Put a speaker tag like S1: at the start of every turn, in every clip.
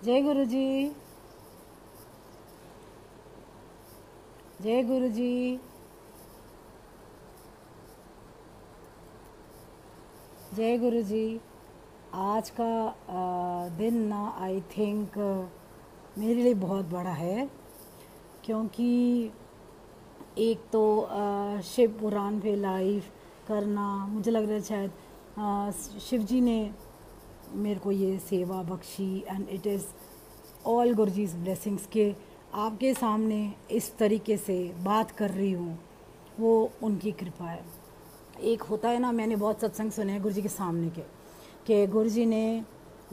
S1: जय गुरु जी। जय गुरु जी। जय गुरु जी। आज का दिन ना आई थिंक मेरे लिए बहुत बड़ा है, क्योंकि एक तो शिव पुराण पे लाइव करना, मुझे लग रहा है शायद शिव जी ने मेरे को ये सेवा बख्शी, and it is all Guruji's blessings के आपके सामने इस तरीके से बात कर रही हूँ, वो उनकी कृपा है। एक होता है ना, मैंने बहुत सत्संग सुने हैं गुरुजी के सामने के, कि गुरुजी ने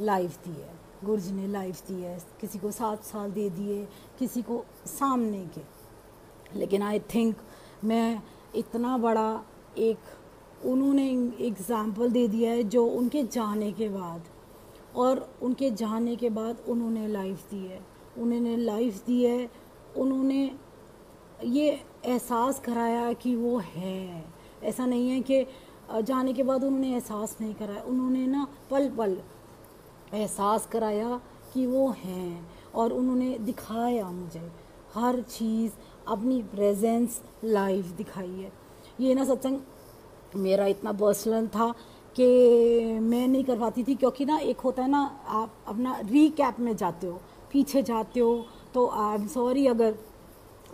S1: लाइफ दी है, गुरुजी ने लाइफ दी है, किसी को 7 साल दे दिए, किसी को सामने के। लेकिन आई थिंक मैं इतना बड़ा एक उन्होंने एग्ज़ाम्पल दे दिया है, जो उनके जाने के बाद, और उनके जाने के बाद उन्होंने लाइफ दी है, उन्होंने लाइफ दी है, उन्होंने ये एहसास कराया कि वो है। ऐसा नहीं है कि जाने के बाद उन्होंने एहसास नहीं कराया, उन्होंने ना पल पल एहसास कराया कि वो हैं, और उन्होंने दिखाया मुझे हर चीज़, अपनी प्रेजेंस लाइव दिखाई है। ये ना सत्संग मेरा इतना पर्सनल था कि मैं नहीं कर पाती थी, क्योंकि ना एक होता है ना, आप अपना रीकैप में जाते हो, पीछे जाते हो, तो आई एम सॉरी अगर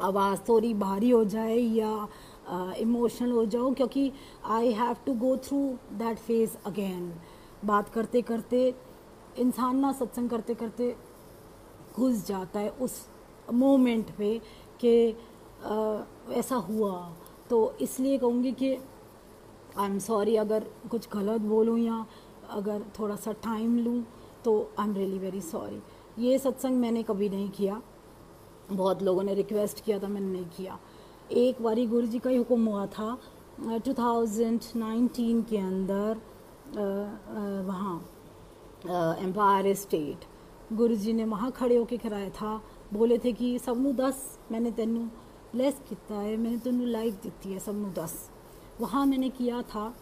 S1: आवाज़ थोड़ी भारी हो जाए या इमोशनल हो जाओ, क्योंकि I have to go through that phase again. बात करते करते इंसान ना, सत्संग करते करते घुस जाता है उस मोमेंट पे कि ऐसा हुआ। तो इसलिए कहूँगी कि आई एम सॉरी अगर कुछ गलत बोलूँ या अगर थोड़ा सा टाइम लूँ, तो I am really very sorry. ये सत्संग मैंने कभी नहीं किया, बहुत लोगों ने रिक्वेस्ट किया था, मैंने नहीं किया। एक बारी गुरु जी का ही हुक्म हुआ था 2019 के अंदर, वहाँ एम्पायर स्टेट गुरु जी ने वहाँ खड़े होके कराया था। बोले थे कि सबनू दस मैंने तेनू ब्लेस किया है, मैंने तेनू लाइफ दी है, सबनू दस। वहाँ मैंने किया था,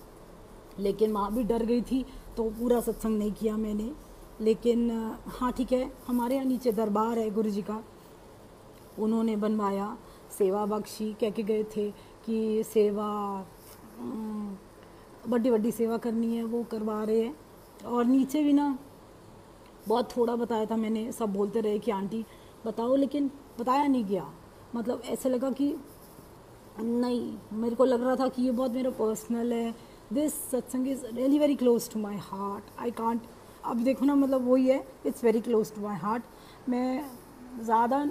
S1: लेकिन वहाँ भी डर गई थी, तो पूरा सत्संग नहीं किया मैंने। लेकिन हाँ ठीक है, हमारे यहाँ नीचे दरबार है गुरु जी का, उन्होंने बनवाया, सेवा बख्शी कह के गए थे कि सेवा बड़ी बड़ी सेवा करनी है, वो करवा रहे हैं। और नीचे भी ना बहुत थोड़ा बताया था मैंने, सब बोलते रहे कि आंटी बताओ, लेकिन बताया नहीं गया। मतलब ऐसे लगा कि नहीं, मेरे को लग रहा था कि ये बहुत मेरा पर्सनल है, this satsang is really very close to my heart, I can't. अब देखो ना, मतलब वही है, it's very close to my heart. मैं ज़्यादा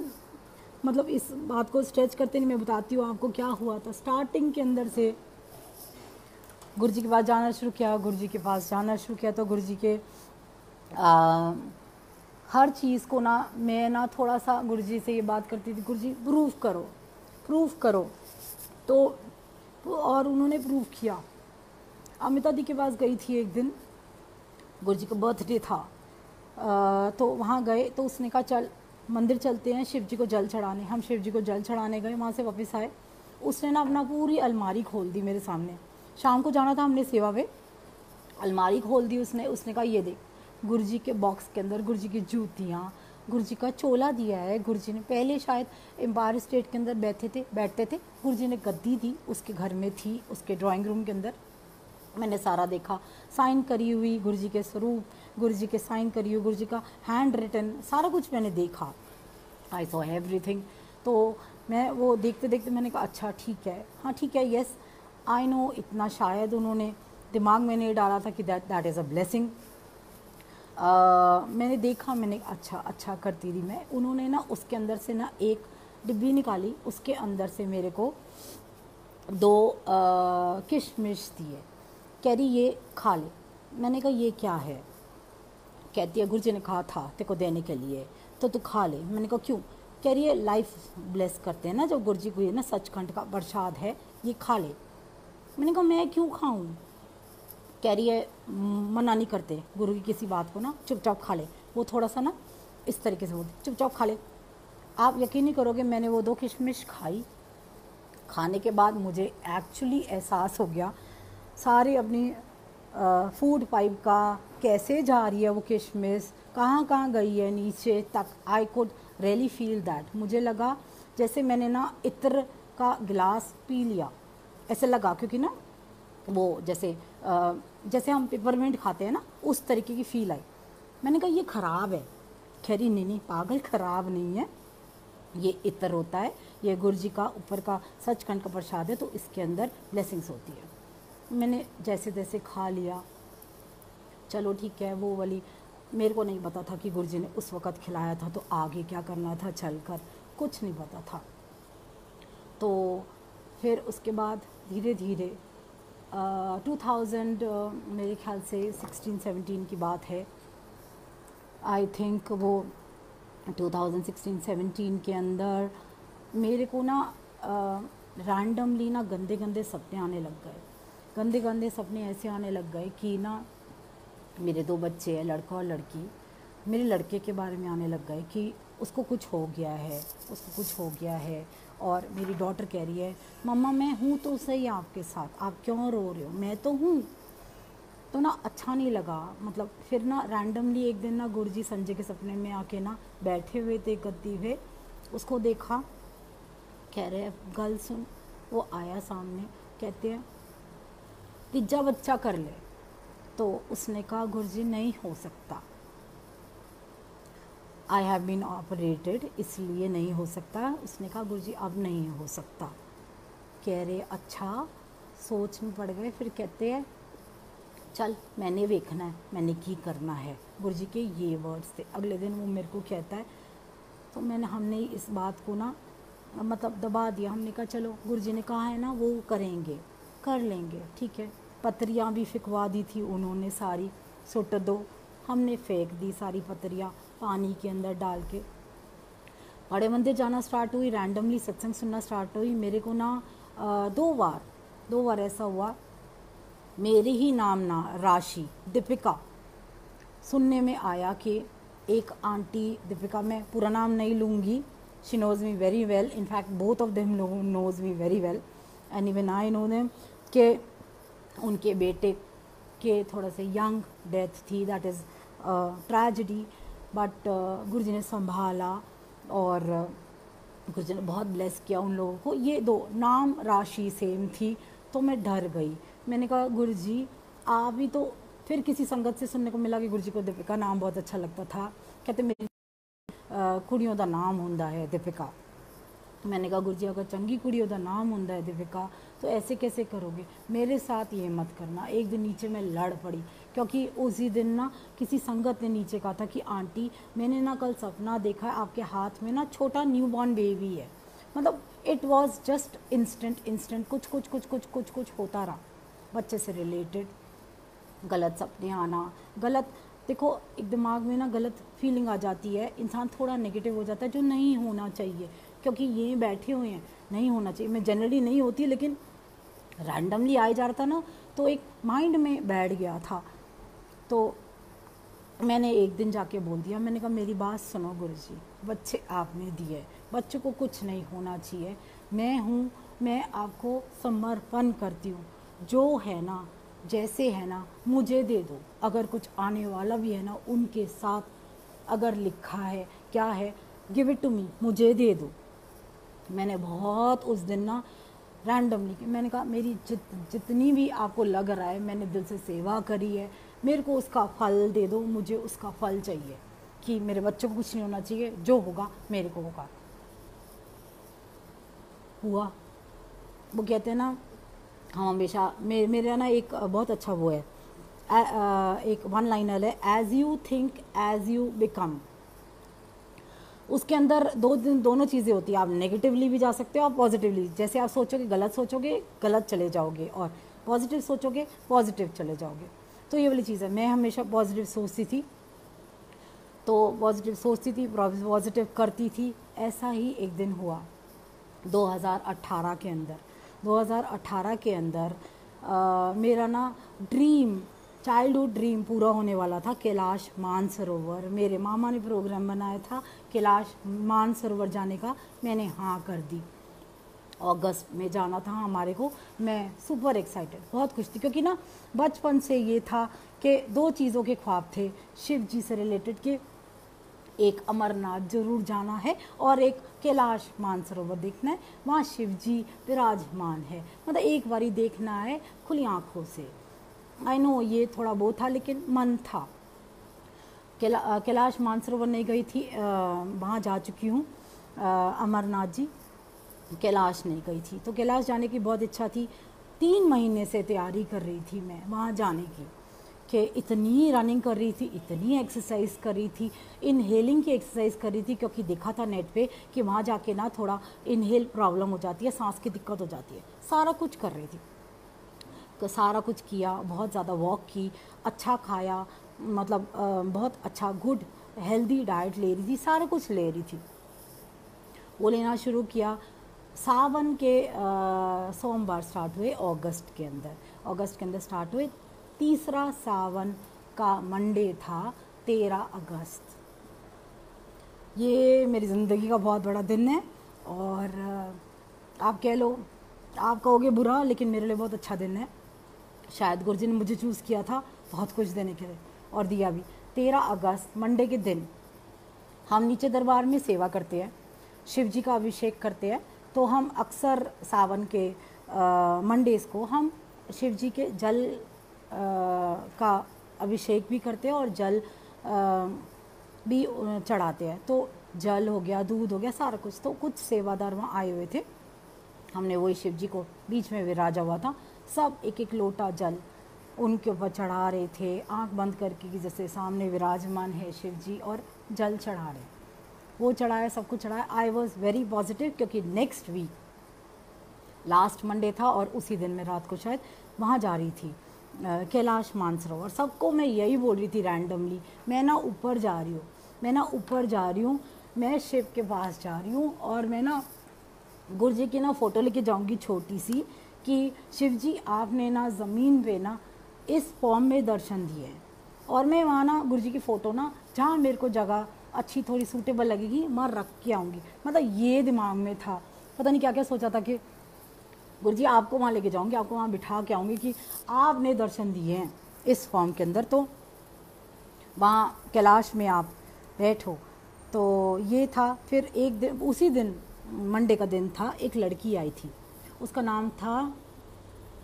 S1: मतलब इस बात को स्ट्रेच करते नहीं, मैं बताती हूँ आपको क्या हुआ था। स्टार्टिंग के अंदर से गुरु जी के पास जाना शुरू किया, गुरु जी के पास जाना शुरू किया, तो गुरु जी के हर चीज़ को ना, मैं ना थोड़ा सा गुरु जी से ये बात करती थी, गुरु जी प्रूव करो, प्रूव करो। तो और उन्होंने प्रूव किया। अमिता दी के पास गई थी एक दिन, गुरु जी का बर्थडे था, तो वहाँ गए, तो उसने कहा चल मंदिर चलते हैं शिव जी को जल चढ़ाने। हम शिव जी को जल चढ़ाने गए, वहाँ से वापस आए, उसने ना अपना पूरी अलमारी खोल दी मेरे सामने। शाम को जाना था हमने सेवा पे, अलमारी खोल दी उसने कहा ये देख, गुरु जी के बॉक्स के अंदर गुरु जी की जूतियाँ, गुरु जी का चोला दिया है। गुरु जी ने पहले शायद एम्पायर स्टेट के अंदर बैठते थे, गुरु जी ने गद्दी दी, उसके घर में थी, उसके ड्राइंग रूम के अंदर। मैंने सारा देखा, साइन करी हुई गुरु जी के स्वरूप, गुरु जी के साइन करी हुई, गुरु जी का हैंड रिटन, सारा कुछ मैंने देखा। I saw everything. तो मैं वो देखते देखते मैंने कहा अच्छा ठीक है, हाँ ठीक है, येस आई नो। इतना शायद उन्होंने दिमाग में नहीं डाला था कि दैट इज़ अ ब्लेसिंग। मैंने देखा, मैंने अच्छा करती रही मैं। उन्होंने ना उसके अंदर से ना एक डिब्बी निकाली, उसके अंदर से मेरे को 2 किशमिश दिए, कह रही ये खा ले। मैंने कहा ये क्या है? कहती है गुरु जी ने कहा था तेरे को देने के लिए, तो तू खा ले। मैंने कहा क्यों? कह रही है लाइफ ब्लेस करते हैं ना जब गुरु जी को, ये ना सचखंड का प्रसाद है, ये खा ले। मैंने कहा मैं क्यों खाऊं? कह रही है मना नहीं करते गुरु की किसी बात को ना, चुपचाप खा ले। वो थोड़ा सा ना इस तरीके से बोलते, चुपचाप खा ले। आप यकीन नहीं करोगे, मैंने वो 2 किशमिश खाई। खाने के बाद मुझे एक्चुअली एहसास हो गया, सारी अपनी फूड पाइप का कैसे जा रही है वो किशमिश, कहाँ कहाँ गई है नीचे तक। I could really feel that. मुझे लगा जैसे मैंने ना इत्र का गिलास पी लिया, ऐसे लगा, क्योंकि ना वो जैसे हम पेपरमिंट खाते हैं ना, उस तरीके की फ़ील आई। मैंने कहा ये ख़राब है। खैरी नहीं पागल, ख़राब नहीं है, ये इत्र होता है, ये गुरु जी का ऊपर का सचखंड का प्रसाद है, तो इसके अंदर ब्लेसिंग्स होती है। मैंने जैसे तैसे खा लिया, चलो ठीक है। वो वाली मेरे को नहीं पता था कि गुरु जी ने उस वक़्त खिलाया था तो आगे क्या करना था चल कर, कुछ नहीं पता था। तो फिर उसके बाद धीरे धीरे 2000 मेरे ख्याल से 16-17 की बात है, आई थिंक वो 2016-17 के अंदर मेरे को ना रैंडमली ना गंदे गंदे सपने आने लग गए। गंदे गंदे सपने ऐसे आने लग गए कि ना मेरे 2 बच्चे हैं, लड़का और लड़की, मेरे लड़के के बारे में आने लग गए कि उसको कुछ हो गया है, उसको कुछ हो गया है। और मेरी डॉटर कह रही है मम्मा मैं हूँ तो सही आपके साथ, आप क्यों रो रहे हो, मैं तो हूँ। तो ना अच्छा नहीं लगा। मतलब फिर ना रैंडमली एक दिन ना गुरुजी संजय के सपने में आके ना बैठे हुए थे गद्दी पे, उसको देखा, कह रहे गल सुन। वो आया सामने, कहते हैं तीजा बच्चा कर ले। तो उसने कहा गुरुजी नहीं हो सकता, आई हैव बीन ऑपरेटेड, इसलिए नहीं हो सकता। उसने कहा गुरुजी अब नहीं हो सकता। कह रहे अच्छा, सोच में पड़ गए। फिर कहते हैं चल मैंने देखना है, मैंने की करना है। गुरुजी के ये वर्ड्स थे। अगले दिन वो मेरे को कहता है, तो हमने इस बात को ना मतलब दबा दिया। हमने कहा चलो गुरुजी ने कहा है ना वो करेंगे, कर लेंगे, ठीक है। पत्रियाँ भी फेंकवा दी थी उन्होंने सारी, सुट दो, हमने फेंक दी सारी पत्रियाँ पानी के अंदर डाल के। बड़े मंदिर जाना स्टार्ट हुई, रैंडमली सत्संग सुनना स्टार्ट हुई। मेरे को ना 2 बार ऐसा हुआ, मेरे ही नाम ना राशि दीपिका सुनने में आया कि एक आंटी दीपिका, मैं पूरा नाम नहीं लूँगी, she knows me very well, in fact both of them knows me very well and even I know them, कि उनके बेटे के थोड़ा से यंग डेथ थी, that is tragedy. But Guruji ने संभाला और गुरुजी ने बहुत ब्लेस किया उन लोगों को। ये 2 नाम राशि सेम थी, तो मैं डर गई। मैंने कहा गुरुजी आप भी तो, फिर किसी संगत से सुनने को मिला कि गुरुजी को दीपिका नाम बहुत अच्छा लगता था। कहते मेरी कुड़ियों का नाम होंदा है दीपिका। मैंने कहा गुरुजी अगर चंगी कुड़ियों का नाम होंदा है दीपिका तो ऐसे कैसे करोगे, मेरे साथ ये मत करना। एक दिन नीचे मैं लड़ पड़ी, क्योंकि उसी दिन ना किसी संगत ने नीचे कहा था कि आंटी मैंने ना कल सपना देखा है आपके हाथ में ना छोटा न्यूबॉर्न बेबी है। मतलब इट वाज जस्ट इंस्टेंट कुछ होता रहा बच्चे से रिलेटेड। गलत सपने आना, गलत, देखो एक दिमाग में ना गलत फीलिंग आ जाती है, इंसान थोड़ा नेगेटिव हो जाता है, जो नहीं होना चाहिए, क्योंकि ये बैठे हुए हैं, नहीं होना चाहिए। मैं जनरली नहीं होती, लेकिन रैंडमली आ जा रहा था ना, तो एक माइंड में बैठ गया था। तो मैंने एक दिन जाके बोल दिया, मैंने कहा मेरी बात सुनो गुरुजी, बच्चे आपने दिए, बच्चों को कुछ नहीं होना चाहिए, मैं हूँ, मैं आपको समर्पण करती हूँ, जो है ना जैसे है ना मुझे दे दो। अगर कुछ आने वाला भी है ना उनके साथ अगर लिखा है क्या है, गिव इट टू मी, मुझे दे दो। मैंने बहुत उस दिन ना रैंडमली मैंने कहा मेरी जितनी भी आपको लग रहा है मैंने दिल से सेवा करी है, मेरे को उसका फल दे दो, मुझे उसका फल चाहिए, कि मेरे बच्चों को कुछ नहीं होना चाहिए, जो होगा मेरे को होगा। हुआ। वो कहते हैं ना हम हमेशा मेरा ना एक बहुत अच्छा वो है, एक 1 लाइनर है, as you think as you become. उसके अंदर दोनों चीज़ें होती है, आप नेगेटिवली भी जा सकते हो, आप पॉजिटिवली, जैसे आप सोचोगे गलत चले जाओगे, और पॉजिटिव सोचोगे पॉजिटिव चले जाओगे। तो ये वाली चीज़ है, मैं हमेशा पॉजिटिव सोचती थी, पॉजिटिव करती थी। ऐसा ही एक दिन हुआ 2018 के अंदर। 2018 के अंदर मेरा ना चाइल्डहुड ड्रीम पूरा होने वाला था, कैलाश मानसरोवर। मेरे मामा ने प्रोग्राम बनाया था कैलाश मानसरोवर जाने का, मैंने हाँ कर दी। अगस्त में जाना था हमारे को। मैं सुपर एक्साइटेड, बहुत खुश थी, क्योंकि ना बचपन से ये था कि दो चीज़ों के ख्वाब थे शिव जी से रिलेटेड के, एक अमरनाथ जरूर जाना है और एक कैलाश मानसरोवर देखना है, वहाँ शिव जी विराजमान है, मतलब एक बारी देखना है खुली आँखों से। आई नो ये थोड़ा वो था, लेकिन मन था। कैलाश मानसरोवर नहीं गई थी, वहाँ जा चुकी हूँ। अमरनाथ जी, कैलाश नहीं गई थी। तो कैलाश जाने की बहुत इच्छा थी, 3 महीने से तैयारी कर रही थी मैं वहाँ जाने की, कि इतनी रनिंग कर रही थी, इतनी एक्सरसाइज कर रही थी, इनहेलिंग की एक्सरसाइज कर रही थी, क्योंकि देखा था नेट पे कि वहाँ जाके ना थोड़ा इनहेल प्रॉब्लम हो जाती है, सांस की दिक्कत हो जाती है। सारा कुछ कर रही थी, तो सारा कुछ किया, बहुत ज़्यादा वॉक की, अच्छा खाया, मतलब बहुत अच्छा गुड हेल्दी डाइट ले रही थी, सारा कुछ ले रही थी। वो लेना शुरू किया। सावन के सोमवार स्टार्ट हुए अगस्त के अंदर स्टार्ट हुए। तीसरा सावन का मंडे था 13 अगस्त। ये मेरी ज़िंदगी का बहुत बड़ा दिन है, और आप कह लो, आप कहोगे बुरा, लेकिन मेरे लिए बहुत अच्छा दिन है। शायद गुरुजी ने मुझे चूज़ किया था बहुत कुछ देने के लिए, और दिया भी। 13 अगस्त मंडे के दिन हम नीचे दरबार में सेवा करते हैं, शिव जी का अभिषेक करते हैं। तो हम अक्सर सावन के मंडेज़ को हम शिव जी के जल का अभिषेक भी करते हैं और जल भी चढ़ाते हैं। तो जल हो गया, दूध हो गया, सारा कुछ। तो कुछ सेवादार वहाँ आए हुए थे, हमने वही शिव जी को बीच में विराजा हुआ था, सब एक एक लोटा जल उनके ऊपर चढ़ा रहे थे, आंख बंद करके, कि जैसे सामने विराजमान है शिव जी और जल चढ़ा रहे। वो चढ़ाया, सब कुछ चढ़ाया। आई वॉज वेरी पॉजिटिव, क्योंकि नेक्स्ट वीक लास्ट मंडे था और उसी दिन मैं रात को शायद वहाँ जा रही थी कैलाश मानसरोवर। सबको मैं यही बोल रही थी रैंडमली, मैं ना ऊपर जा रही हूँ, मैं ना ऊपर जा रही हूँ, मैं शिव के पास जा रही हूँ, और मैं ना गुरु जी की ना फ़ोटो लेके जाऊँगी छोटी सी, कि शिव जी आपने ना ज़मीन पे ना इस फॉर्म में दर्शन दिए हैं, और मैं वहाँ ना गुरु जी की फ़ोटो ना जहाँ मेरे को जगह अच्छी थोड़ी सूटेबल लगेगी वहाँ रख के आऊँगी। मतलब ये दिमाग में था, पता नहीं क्या क्या सोचा था कि गुरु जी आपको वहाँ लेके जाऊँगी, आपको वहाँ बिठा के आऊँगी कि आपने दर्शन दिए हैं इस फॉर्म के अंदर, तो वहाँ कैलाश में आप बैठो। तो ये था। फिर एक दिन, उसी दिन मंडे का दिन था, एक लड़की आई थी, उसका नाम था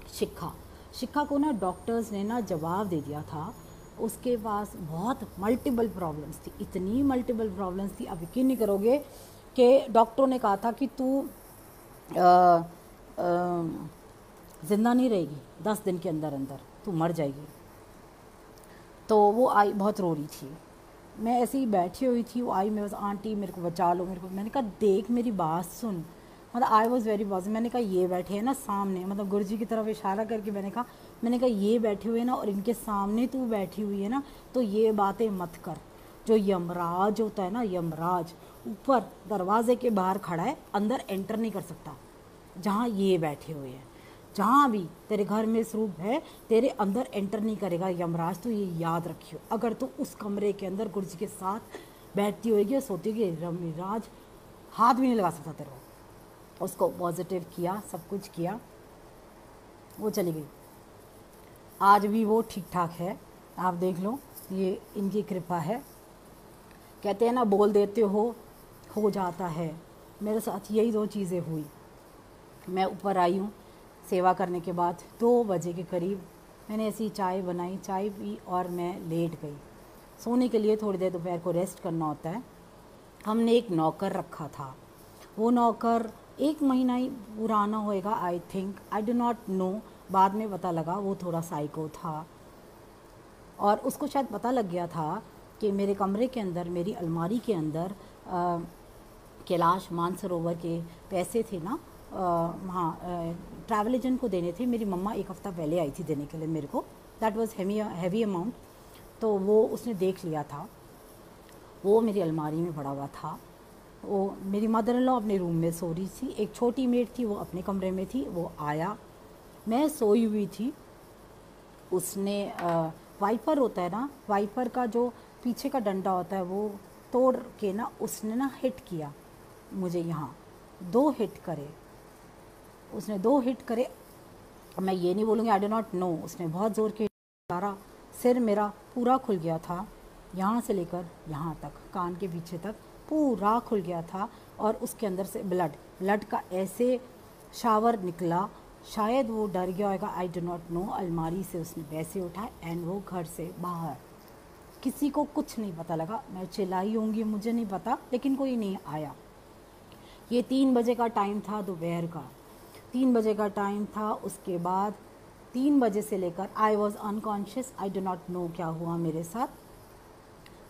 S1: शिखा। शिखा को ना डॉक्टर्स ने ना जवाब दे दिया था, उसके पास बहुत मल्टीपल प्रॉब्लम्स थी, इतनी मल्टीपल प्रॉब्लम्स थी, आप यकीन नहीं करोगे, कि डॉक्टरों ने कहा था कि तू ज़िंदा नहीं रहेगी, 10 दिन के अंदर अंदर तू मर जाएगी। तो वो आई, बहुत रो रही थी, मैं ऐसे ही बैठी हुई थी, वो आई, मेरे पास, आंटी मेरे को बचा लो, मेरे को। मैंने कहा देख मेरी बात सुन, मतलब आई वॉज वेरी पॉजिटिव। मैंने कहा ये बैठे हैं ना सामने, मतलब गुरु जी की तरफ इशारा करके मैंने कहा ये बैठे हुए ना, और इनके सामने तू बैठी हुई है ना, तो ये बातें मत कर। जो यमराज होता है ना, यमराज ऊपर दरवाजे के बाहर खड़ा है, अंदर एंटर नहीं कर सकता। जहाँ ये बैठे हुए हैं, जहाँ भी तेरे घर में स्वरूप है, तेरे अंदर एंटर नहीं करेगा यमराज। तो ये याद रखियो, अगर तू उस कमरे के अंदर गुरु जी के साथ बैठती होगी, सोती होगी, यमराज हाथ भी नहीं लगा सकता तेरे को। उसको पॉजिटिव किया, सब कुछ किया, वो चली गई। आज भी वो ठीक ठाक है, आप देख लो, ये इनकी कृपा है। कहते हैं ना, बोल देते हो जाता है। मेरे साथ यही 2 चीज़ें हुई। मैं ऊपर आई हूँ सेवा करने के बाद, 2 बजे के करीब मैंने ऐसी चाय बनाई, चाय पी और मैं लेट गई सोने के लिए। थोड़ी देर दोपहर को रेस्ट करना होता है। हमने एक नौकर रखा था, वो नौकर 1 महीना ही पुराना होएगा, आई think, I do not know. बाद में पता लगा वो थोड़ा साइको था, और उसको शायद पता लग गया था कि मेरे कमरे के अंदर, मेरी अलमारी के अंदर कैलाश मानसरोवर के पैसे थे ना, वहाँ ट्रैवल एजेंट को देने थे। मेरी मम्मा 1 हफ़्ता पहले आई थी देने के लिए मेरे को, दैट वाज हैवी अमाउंट। तो वो उसने देख लिया था, वो मेरी अलमारी में पड़ा हुआ था। वो मेरी मदर इन लॉ अपने रूम में सो रही थी, एक छोटी मेड थी वो अपने कमरे में थी। वो आया, मैं सोई हुई थी, उसने वाइपर होता है ना, वाइपर का जो पीछे का डंडा होता है वो तोड़ के ना उसने ना हिट किया मुझे, यहाँ 2 हिट करे। उसने 2 हिट करे। मैं ये नहीं बोलूँगी, आई डो नॉट नो, उसने बहुत ज़ोर के मारा। सिर मेरा पूरा खुल गया था, यहाँ से लेकर यहाँ तक, कान के पीछे तक पूरा खुल गया था, और उसके अंदर से ब्लड का ऐसे शावर निकला। शायद वो डर गया होगा, आई डो नॉट नो। अलमारी से उसने पैसे उठाए एंड वो घर से बाहर। किसी को कुछ नहीं पता लगा। मैं चिल्लाई होंगी मुझे नहीं पता, लेकिन कोई नहीं आया। ये 3 बजे का टाइम था, दोपहर का 3 बजे का टाइम था। उसके बाद 3 बजे से लेकर I was unconscious, I do not no क्या हुआ मेरे साथ।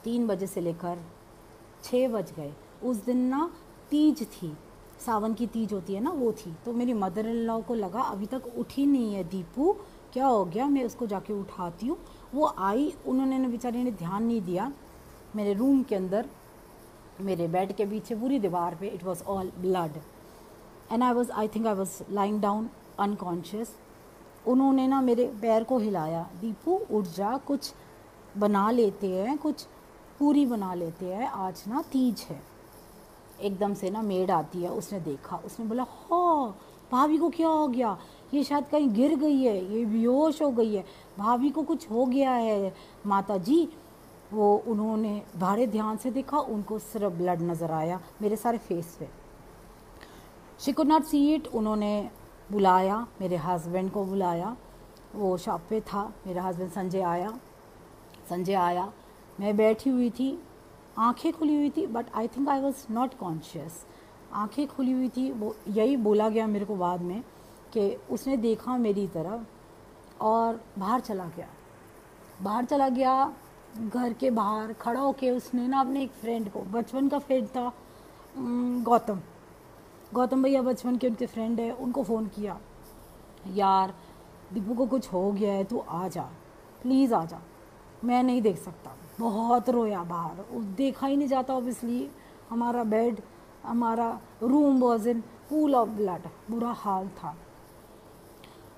S1: 3 बजे से लेकर 6 बज गए। उस दिन ना तीज थी, सावन की तीज होती है ना, वो थी। तो मेरी मदर इन लॉ को लगा अभी तक उठी नहीं है दीपू, क्या हो गया, मैं उसको जाके उठाती हूँ। वो आई, उन्होंने बेचारी ने ध्यान नहीं दिया। मेरे रूम के अंदर, मेरे बेड के पीछे पूरी दीवार पे it was all blood and I think I was lying down unconscious. उन्होंने ना मेरे पैर को हिलाया, दीपू उठ जा, कुछ बना लेते हैं, कुछ पूरी बना लेते हैं, आज ना तीज है। एकदम से ना मेड आती है, उसने देखा, उसने बोला हाँ भाभी को क्या हो गया, ये शायद कहीं गिर गई है, ये बेहोश हो गई है, भाभी को कुछ हो गया है माता जी। वो उन्होंने बड़े ध्यान से देखा, उनको सिर्फ ब्लड नज़र आया मेरे सारे फेस पे। She could not see it. उन्होंने बुलाया, मेरे हस्बैंड को बुलाया, वो शॉप पे था मेरा हस्बैंड। संजय आया, मैं बैठी हुई थी, आंखें खुली हुई थी, but I think I was not conscious. आंखें खुली हुई थी। वो यही बोला गया मेरे को बाद में कि उसने देखा मेरी तरफ और बाहर चला गया। घर के बाहर खड़ा होके उसने ना अपने एक फ्रेंड को, बचपन का फ्रेंड था, गौतम भैया बचपन के उनके फ्रेंड है, उनको फ़ोन किया, यार दीपू को कुछ हो गया है, तू आ जा, प्लीज़ आ जा, मैं नहीं देख सकता। बहुत रोया बाहर, देखा ही नहीं जाता ऑब्वियसली। हमारा बेड, हमारा room was in pool of blood, बुरा हाल था।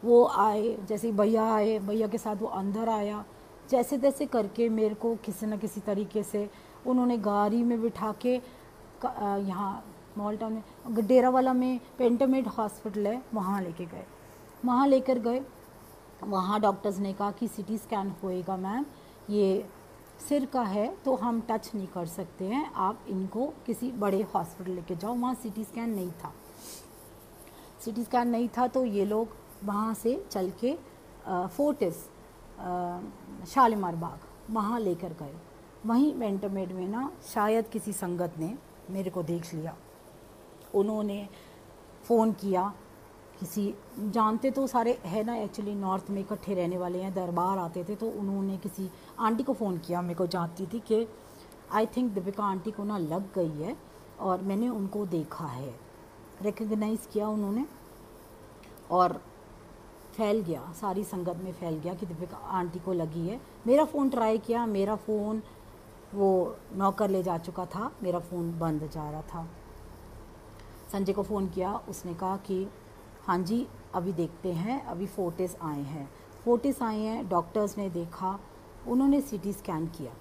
S1: वो आए, जैसे भैया आए, भैया के साथ वो अंदर आया, जैसे तैसे करके मेरे को किसी न किसी तरीके से उन्होंने गाड़ी में बिठा के यहाँ मॉल टाउन में, डेरावाला में पेंटामेड हॉस्पिटल है, वहाँ लेकर गए। वहाँ डॉक्टर्स ने कहा कि सीटी स्कैन होएगा मैम, ये सिर का है तो हम टच नहीं कर सकते हैं, आप इनको किसी बड़े हॉस्पिटल लेके जाओ। वहाँ सीटी स्कैन नहीं था, तो ये लोग वहाँ से चल के फोर्टिस शालीमार बाग वहाँ लेकर गए। वहीं पेंटामेड में ना शायद किसी संगत ने मेरे को देख लिया। उन्होंने फ़ोन किया, किसी जानते तो सारे है ना, एक्चुअली नॉर्थ में इकट्ठे रहने वाले हैं, दरबार आते थे, तो उन्होंने किसी आंटी को फ़ोन किया, मेरे को जानती थी कि आई थिंक दीपिका आंटी को ना लग गई है और मैंने उनको देखा है, रिकग्नाइज़ किया उन्होंने, और फैल गया, सारी संगत में फैल गया कि दीपिका आंटी को लगी है। मेरा फ़ोन ट्राई किया, मेरा फ़ोन वो नौकर ले जा चुका था, मेरा फ़ोन बंद जा रहा था। संजय को फ़ोन किया, उसने कहा कि हाँ जी अभी देखते हैं, अभी फोर्टिस आए हैं, डॉक्टर्स ने देखा, उन्होंने सीटी स्कैन किया।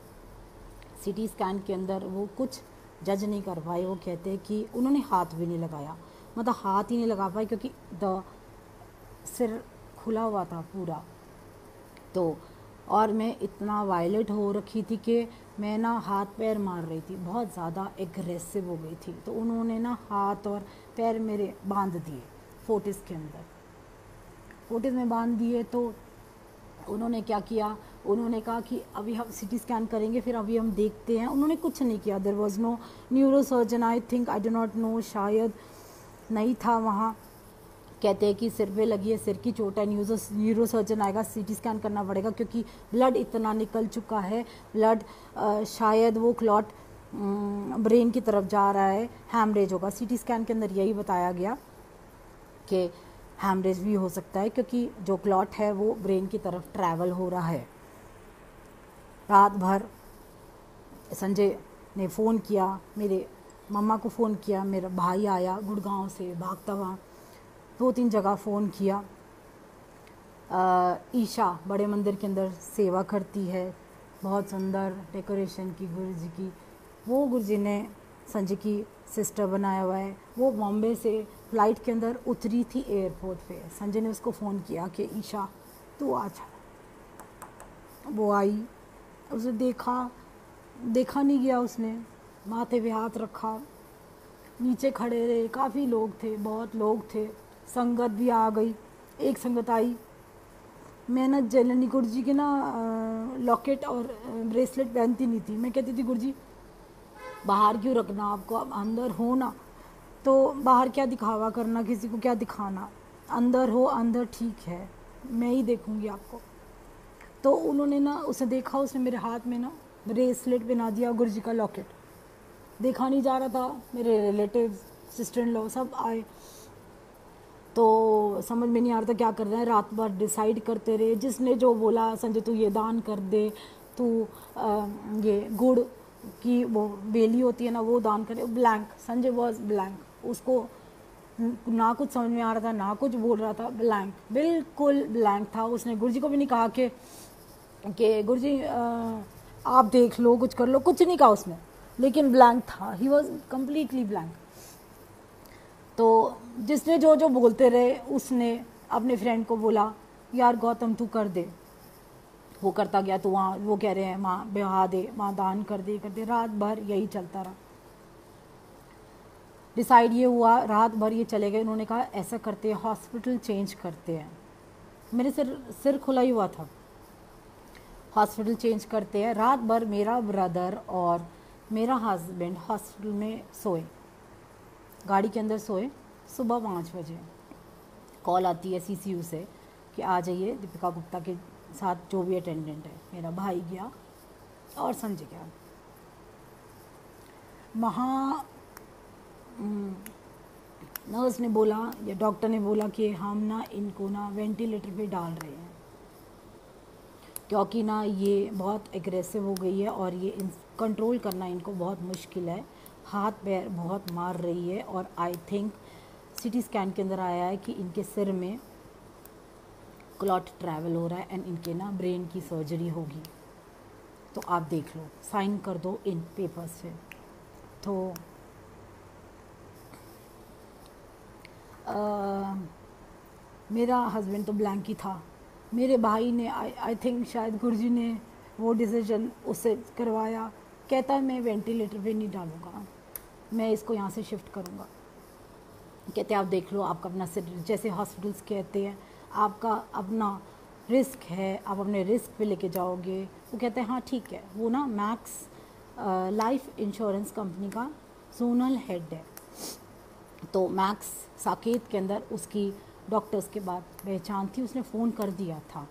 S1: सीटी स्कैन के अंदर वो कुछ जज नहीं कर पाए, वो कहते हैं कि उन्होंने हाथ भी नहीं लगाया, मतलब हाथ ही नहीं लगा पाए क्योंकि सिर खुला हुआ था पूरा। तो और मैं इतना वायलेट हो रखी थी कि मैं ना हाथ पैर मार रही थी, बहुत ज़्यादा एग्रेसिव हो गई थी। तो उन्होंने ना हाथ और पैर मेरे बांध दिए फोर्टिस के अंदर, फोर्टिस में बांध दिए। तो उन्होंने क्या किया, उन्होंने कहा कि अभी हम सीटी स्कैन करेंगे, फिर अभी हम देखते हैं। उन्होंने कुछ नहीं किया, there was no neurosurgeon, I think, I do not know, शायद नहीं था वहाँ। कहते हैं कि सिर पे लगी है, सिर की चोट है, न्यूरोसर्जन आएगा, सीटी स्कैन करना पड़ेगा क्योंकि ब्लड इतना निकल चुका है, ब्लड शायद वो क्लॉट ब्रेन की तरफ जा रहा है, हैमरेज होगा। सीटी स्कैन के अंदर यही बताया गया कि हैमरेज भी हो सकता है क्योंकि जो क्लॉट है वो ब्रेन की तरफ ट्रैवल हो रहा है। रात भर संजय ने फ़ोन किया, मेरे मम्मा को फ़ोन किया, मेरा भाई आया गुड़गांव से भागता हुआ, 2-3 जगह फ़ोन किया। ईशा बड़े मंदिर के अंदर सेवा करती है, बहुत सुंदर डेकोरेशन की गुरु जी की, वो गुरु जी ने संजय की सिस्टर बनाया हुआ है। वो बॉम्बे से फ़्लाइट के अंदर उतरी थी एयरपोर्ट पे। संजय ने उसको फ़ोन किया कि ईशा तू आ जा। वो आई, उसे देखा नहीं गया, उसने माथे पे हाथ रखा, नीचे खड़े रहे। काफ़ी लोग थे, बहुत लोग थे, संगत भी आ गई। एक संगत आई, मैं ना जैलनी गुरुजी के ना लॉकेट और ब्रेसलेट पहनती नहीं थी। मैं कहती थी गुरुजी बाहर क्यों रखना, आपको आप अंदर हो ना, तो बाहर क्या दिखावा करना, किसी को क्या दिखाना, अंदर हो, अंदर ठीक है, मैं ही देखूंगी आपको। तो उन्होंने ना उसे देखा, उसने मेरे हाथ में ना ब्रेसलेट पहना दिया, गुरुजी का लॉकेट। देखा नहीं जा रहा था, मेरे रिलेटिव सिस्टर इन लॉ सब आए, तो समझ में नहीं आ रहा था क्या कर रहे हैं। रात भर डिसाइड करते रहे, जिसने जो बोला संजय तू ये दान कर दे, तू ये गुड़ की वो बेली होती है ना वो दान करे। ब्लैंक, संजय वॉज ब्लैंक, उसको ना कुछ समझ में आ रहा था ना कुछ बोल रहा था, ब्लैंक, बिल्कुल ब्लैंक था। उसने गुरुजी को भी नहीं कहा कि गुरुजी आप देख लो, कुछ कर लो, कुछ नहीं कहा उसने, लेकिन ब्लैंक था, ही वॉज कम्प्लीटली ब्लैंक। तो जिसने जो जो बोलते रहे, उसने अपने फ्रेंड को बोला यार गौतम तू कर दे। वो करता गया, तो वहाँ वो कह रहे हैं माँ बहा दे, माँ दान कर दे। रात भर यही चलता रहा। डिसाइड ये हुआ, रात भर ये चले गए। उन्होंने कहा ऐसा करते हैं, हॉस्पिटल चेंज करते हैं। मेरे सिर खुला ही हुआ था। हॉस्पिटल चेंज करते हैं। रात भर मेरा ब्रदर और मेरा हस्बैंड हॉस्पिटल में सोए, गाड़ी के अंदर सोए। सुबह 5 बजे कॉल आती है CCU से कि आ जाइए, दीपिका गुप्ता के साथ जो भी अटेंडेंट है। मेरा भाई गया और संजय गया। वहाँ नर्स ने बोला या डॉक्टर ने बोला कि हम ना इनको ना वेंटिलेटर पे डाल रहे हैं, क्योंकि ना ये बहुत एग्रेसिव हो गई है और ये कंट्रोल करना इनको बहुत मुश्किल है, हाथ पैर बहुत मार रही है। और आई थिंक CT स्कैन के अंदर आया है कि इनके सिर में क्लॉट ट्रैवल हो रहा है एंड इनके ना ब्रेन की सर्जरी होगी। तो आप देख लो, साइन कर दो इन पेपर्स पे। तो मेरा हस्बैंड तो ब्लैंक ही था। मेरे भाई ने आई थिंक शायद गुरुजी ने वो डिसीजन उससे करवाया। कहता है मैं वेंटिलेटर पे नहीं डालूँगा, मैं इसको यहाँ से शिफ्ट करूँगा। कहते आप देख लो, आपका अपना जैसे हॉस्पिटल्स कहते हैं आपका अपना रिस्क है, आप अपने रिस्क पे लेके जाओगे। वो कहते हैं हाँ ठीक है। वो ना मैक्स लाइफ इंश्योरेंस कंपनी का जोनल हेड है। तो मैक्स साकेत के अंदर उसकी डॉक्टर्स के बाद पहचान थी। उसने फ़ोन कर दिया था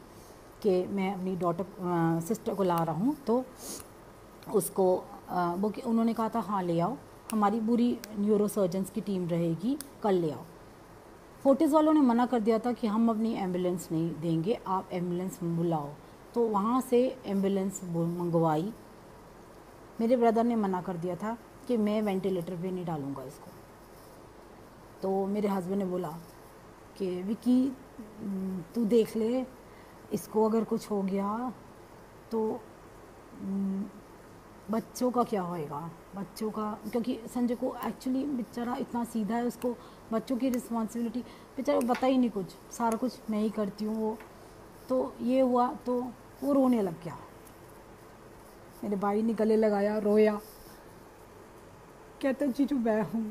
S1: कि मैं अपनी सिस्टर को ला रहा हूँ। तो उसको वो उन्होंने कहा था हाँ ले आओ, हमारी पूरी न्यूरो सर्जन्स की टीम रहेगी, कल ले आओ। फोर्टिस वालों ने मना कर दिया था कि हम अपनी एम्बुलेंस नहीं देंगे, आप एम्बुलेंस बुलाओ। तो वहाँ से एम्बुलेंस मंगवाई। मेरे ब्रदर ने मना कर दिया था कि मैं वेंटिलेटर पे नहीं डालूँगा इसको। तो मेरे हस्बैंड ने बोला कि विकी तू देख ले, इसको अगर कुछ हो गया तो बच्चों का क्या होएगा, बच्चों का, क्योंकि संजय को एक्चुअली बेचारा इतना सीधा है, उसको बच्चों की रिस्पॉन्सिबिलिटी बेचारा पता ही नहीं कुछ, सारा कुछ मैं ही करती हूँ। वो तो ये हुआ तो वो रोने लग गया। मेरे भाई ने गले लगाया, रोया, कहता जीजू मैं हूँ,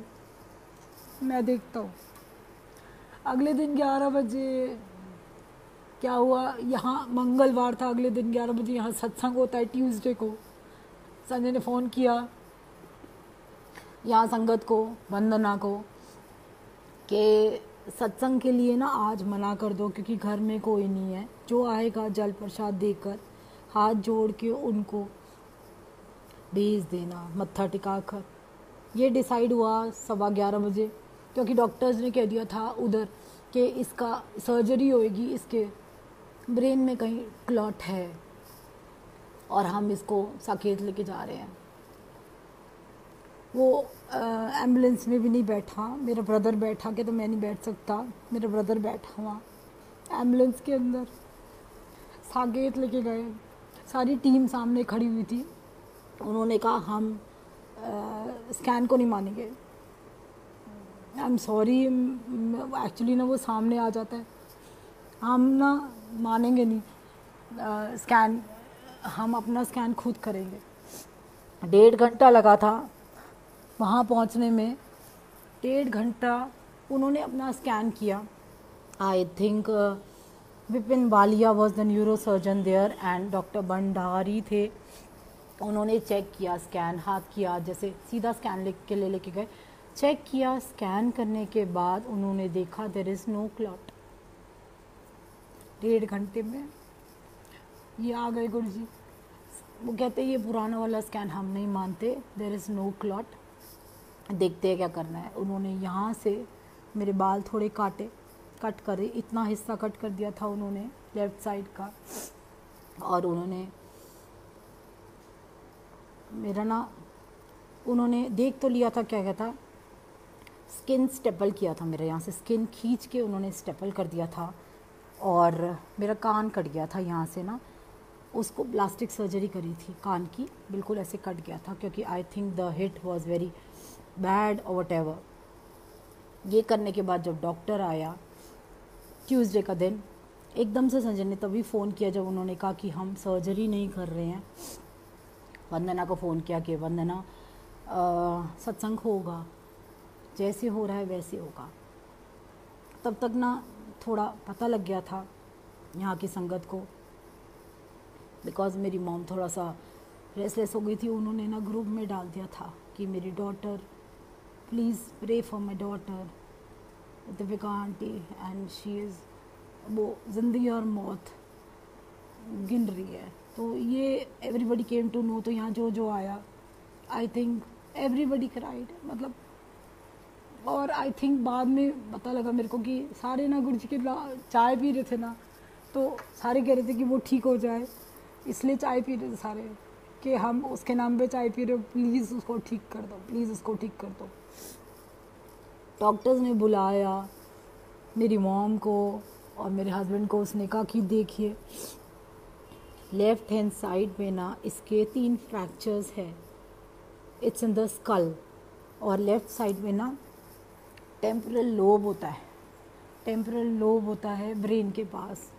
S1: मैं देखता हूँ। अगले दिन 11 बजे क्या हुआ, यहाँ मंगलवार था, अगले दिन 11 बजे यहाँ सत्संग होता है ट्यूसडे को। संजय ने फ़ोन किया यहाँ संगत को, वंदना को, कि सत्संग के लिए ना आज मना कर दो क्योंकि घर में कोई नहीं है, जो आएगा जल प्रसाद देकर हाथ जोड़ के उनको भेज देना, मत्था टिका कर। ये डिसाइड हुआ 11:15 बजे, क्योंकि डॉक्टर्स ने कह दिया था उधर कि इसका सर्जरी होएगी, इसके ब्रेन में कहीं क्लॉट है और हम इसको साकेत लेके जा रहे हैं। वो एम्बुलेंस में भी नहीं बैठा, मेरा ब्रदर बैठा के, तो मैं नहीं बैठ सकता, मेरा ब्रदर बैठा हुआ एम्बुलेंस के अंदर। साकेत लेके गए, सारी टीम सामने खड़ी हुई थी। उन्होंने कहा हम स्कैन को नहीं मानेंगे। आई एम सॉरी, एक्चुअली ना वो सामने आ जाता है, हम ना मानेंगे नहीं स्कैन, हम अपना स्कैन खुद करेंगे। 1.5 घंटा लगा था वहाँ पहुँचने में, 1.5 घंटा उन्होंने अपना स्कैन किया। I think Vipin Walia was the neuro surgeon there and doctor Bhandari थे। उन्होंने चेक किया स्कैन, हाथ किया जैसे सीधा स्कैन लेके गए, चेक किया। स्कैन करने के बाद उन्होंने देखा देयर इज़ नो क्लॉट। 1.5 घंटे में ये आ गए गुरुजी। वो कहते ये पुराना वाला स्कैन हम नहीं मानते, देयर इज़ नो क्लॉट, देखते हैं क्या करना है। उन्होंने यहाँ से मेरे बाल थोड़े कट करे, इतना हिस्सा कट कर दिया था उन्होंने लेफ़्ट साइड का। और उन्होंने मेरा ना, उन्होंने देख तो लिया था, क्या कहता, स्किन स्टेपल किया था मेरा, यहाँ से स्किन खींच के उन्होंने स्टेपल कर दिया था। और मेरा कान कट गया था यहाँ से ना, उसको प्लास्टिक सर्जरी करी थी कान की, बिल्कुल ऐसे कट गया था क्योंकि I think the hit was very bad और वट एवर। ये करने के बाद जब डॉक्टर आया ट्यूसडे का दिन, एकदम से संजय ने तभी फ़ोन किया जब उन्होंने कहा कि हम सर्जरी नहीं कर रहे हैं। वंदना को फ़ोन किया कि वंदना सत्संग होगा, जैसे हो रहा है वैसे होगा। तब तक ना थोड़ा पता लग गया था यहाँ की संगत को, बिकॉज़ मेरी मॉम थोड़ा सा रेस्टलेस हो गई थी। उन्होंने ना ग्रुप में डाल दिया था कि मेरी daughter, please pray for my daughter Deepika aunty and she is, वो ज़िंदगी और मौत गिन रही है। तो ये एवरीबडी केम टू नो। तो यहाँ जो आया, आई थिंक एवरीबडी क्राइड, मतलब। और आई थिंक बाद में पता लगा मेरे को कि सारे ना गुरुजी के चाय पी रहे थे ना, तो सारे कह रहे थे कि वो ठीक हो जाए, इसलिए चाय पी रहे थे सारे, कि हम उसके नाम पे चाय पी रहे हो, प्लीज़ उसको ठीक कर दो, प्लीज़ उसको ठीक कर दो। डॉक्टर्स ने बुलाया मेरी मॉम को और मेरे हस्बैंड को। उसने कहा कि देखिए लेफ़्ट हैंड साइड में ना इसके 3 फ्रैक्चर्स है, इट्स इन द स्कल। और लेफ़्ट साइड में ना टेम्पोरल लोब होता है, टेम्पोरल लोब होता है ब्रेन के पास,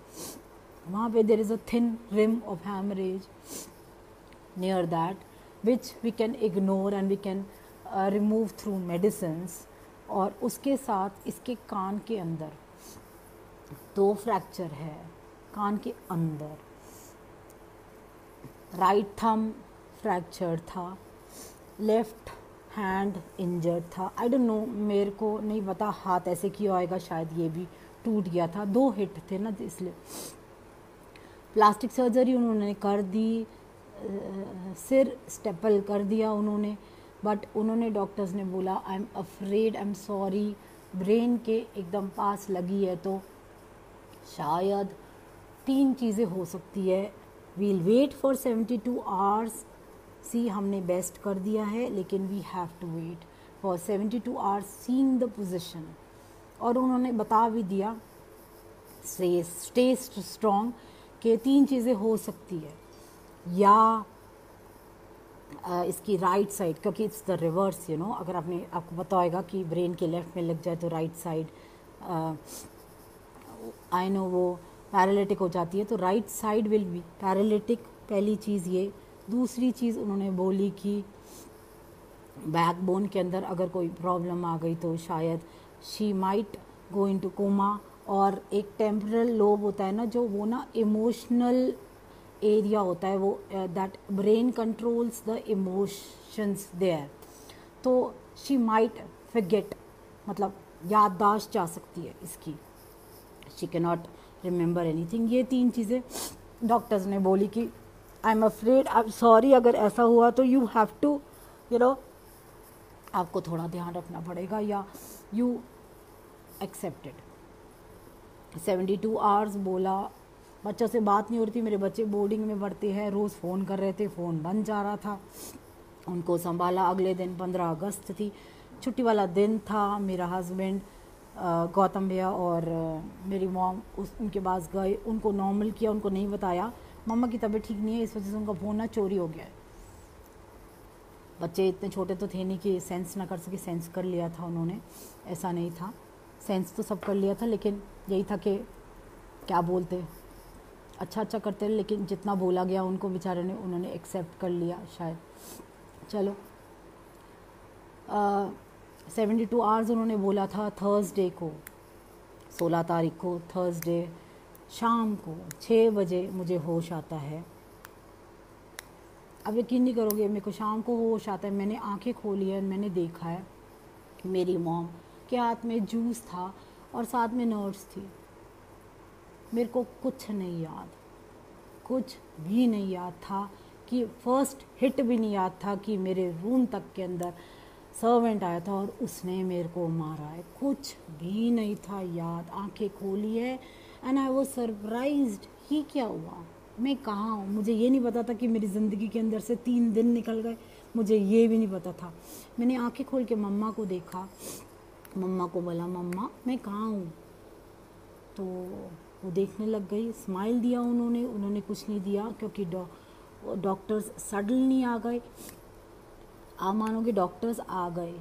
S1: वहाँ पे there is a thin rim of haemorrhage near that which we can ignore and we can remove through medicines. और उसके साथ इसके कान के अंदर 2 फ्रैक्चर है, कान के अंदर। राइट थंब फ्रैक्चर था, लेफ़्ट हैंड इंजर्ड था। आई डोंट नो, मेरे को नहीं पता हाथ ऐसे किया होएगा, शायद ये भी टूट गया था, 2 हिट थे ना, इसलिए प्लास्टिक सर्जरी उन्होंने कर दी, सिर स्टेपल कर दिया उन्होंने। बट उन्होंने, डॉक्टर्स ने बोला आई am afraid, I am sorry, brain के एकदम पास लगी है तो शायद 3 चीज़ें हो सकती है। We'll wait for 72 hours. See हमने बेस्ट कर दिया है, लेकिन we have to wait for 72 hours seeing the position. और उन्होंने बता भी दिया स्टे स्ट्रॉन्ग कि 3 चीज़ें हो सकती है, या इसकी राइट साइड, क्योंकि it's the reverse, you know, अगर आपको पता होगा कि ब्रेन के लेफ़्ट में लग जाए तो राइट साइड आई नो वो पैरालिटिक हो जाती है, तो right side will be paralytic. पहली चीज़ ये। दूसरी चीज़ उन्होंने बोली कि बैकबोन के अंदर अगर कोई प्रॉब्लम आ गई तो शायद she might go into coma. और एक टेम्पोरल लोब होता है ना, जो वो ना इमोशनल एरिया होता है, वो that brain controls the emotions there, तो शी माइट फॉरगेट, मतलब याददाश्त जा सकती है इसकी, she can not remember anything. ये 3 चीज़ें डॉक्टर्स ने बोली कि I am afraid, I am sorry, अगर ऐसा हुआ तो you have to, you know, आपको थोड़ा ध्यान रखना पड़ेगा, या यू एक्सेप्टेड। 72 आवर्स बोला। बच्चों से बात नहीं हो रही थी, मेरे बच्चे बोर्डिंग में पढ़ते हैं, रोज़ फ़ोन कर रहे थे, फ़ोन बंद जा रहा था, उनको संभाला। अगले दिन 15 अगस्त थी, छुट्टी वाला दिन था। मेरा हस्बैंड गौतम भैया और मेरी मॉम उनके पास गए, उनको नॉर्मल किया, उनको नहीं बताया मम्मा की तबीयत ठीक नहीं है, इस वजह से उनका फ़ोन ना चोरी हो गया है। बच्चे इतने छोटे तो थे नहीं कि सेंस ना कर सके, सेंस कर लिया था उन्होंने, ऐसा नहीं था, सेंस तो सब कर लिया था, लेकिन यही था कि क्या बोलते, अच्छा अच्छा करते, लेकिन जितना बोला गया उनको बेचारे ने, उन्होंने एक्सेप्ट कर लिया शायद। चलो 72 आवर्स उन्होंने बोला था। थर्सडे को, 16 तारीख को थर्सडे शाम को 6 बजे मुझे होश आता है। अब यकीन नहीं करोगे, मेरे को शाम को होश आता है, मैंने आंखें खोली है, मैंने देखा है मेरी मॉम के हाथ में जूस था और साथ में नर्स थी। मेरे को कुछ नहीं याद, कुछ भी नहीं याद था कि फर्स्ट हिट भी नहीं याद था कि मेरे रूम तक के अंदर सर्वेंट आया था और उसने मेरे को मारा है, कुछ भी नहीं था याद। आंखें खोली है एंड आई वाज सरप्राइज्ड, ये क्या हुआ, मैं कहाँ हूँ। मुझे ये नहीं पता था कि मेरी ज़िंदगी के अंदर से 3 दिन निकल गए, मुझे ये भी नहीं पता था। मैंने आंखें खोल के मम्मा को देखा, मम्मा को बोला मम्मा मैं कहाँ हूँ, तो वो देखने लग गई, स्माइल दिया उन्होंने, उन्होंने कुछ नहीं दिया क्योंकि डॉक्टर्स सडनली आ गए। आप मानोगे डॉक्टर्स आ गए,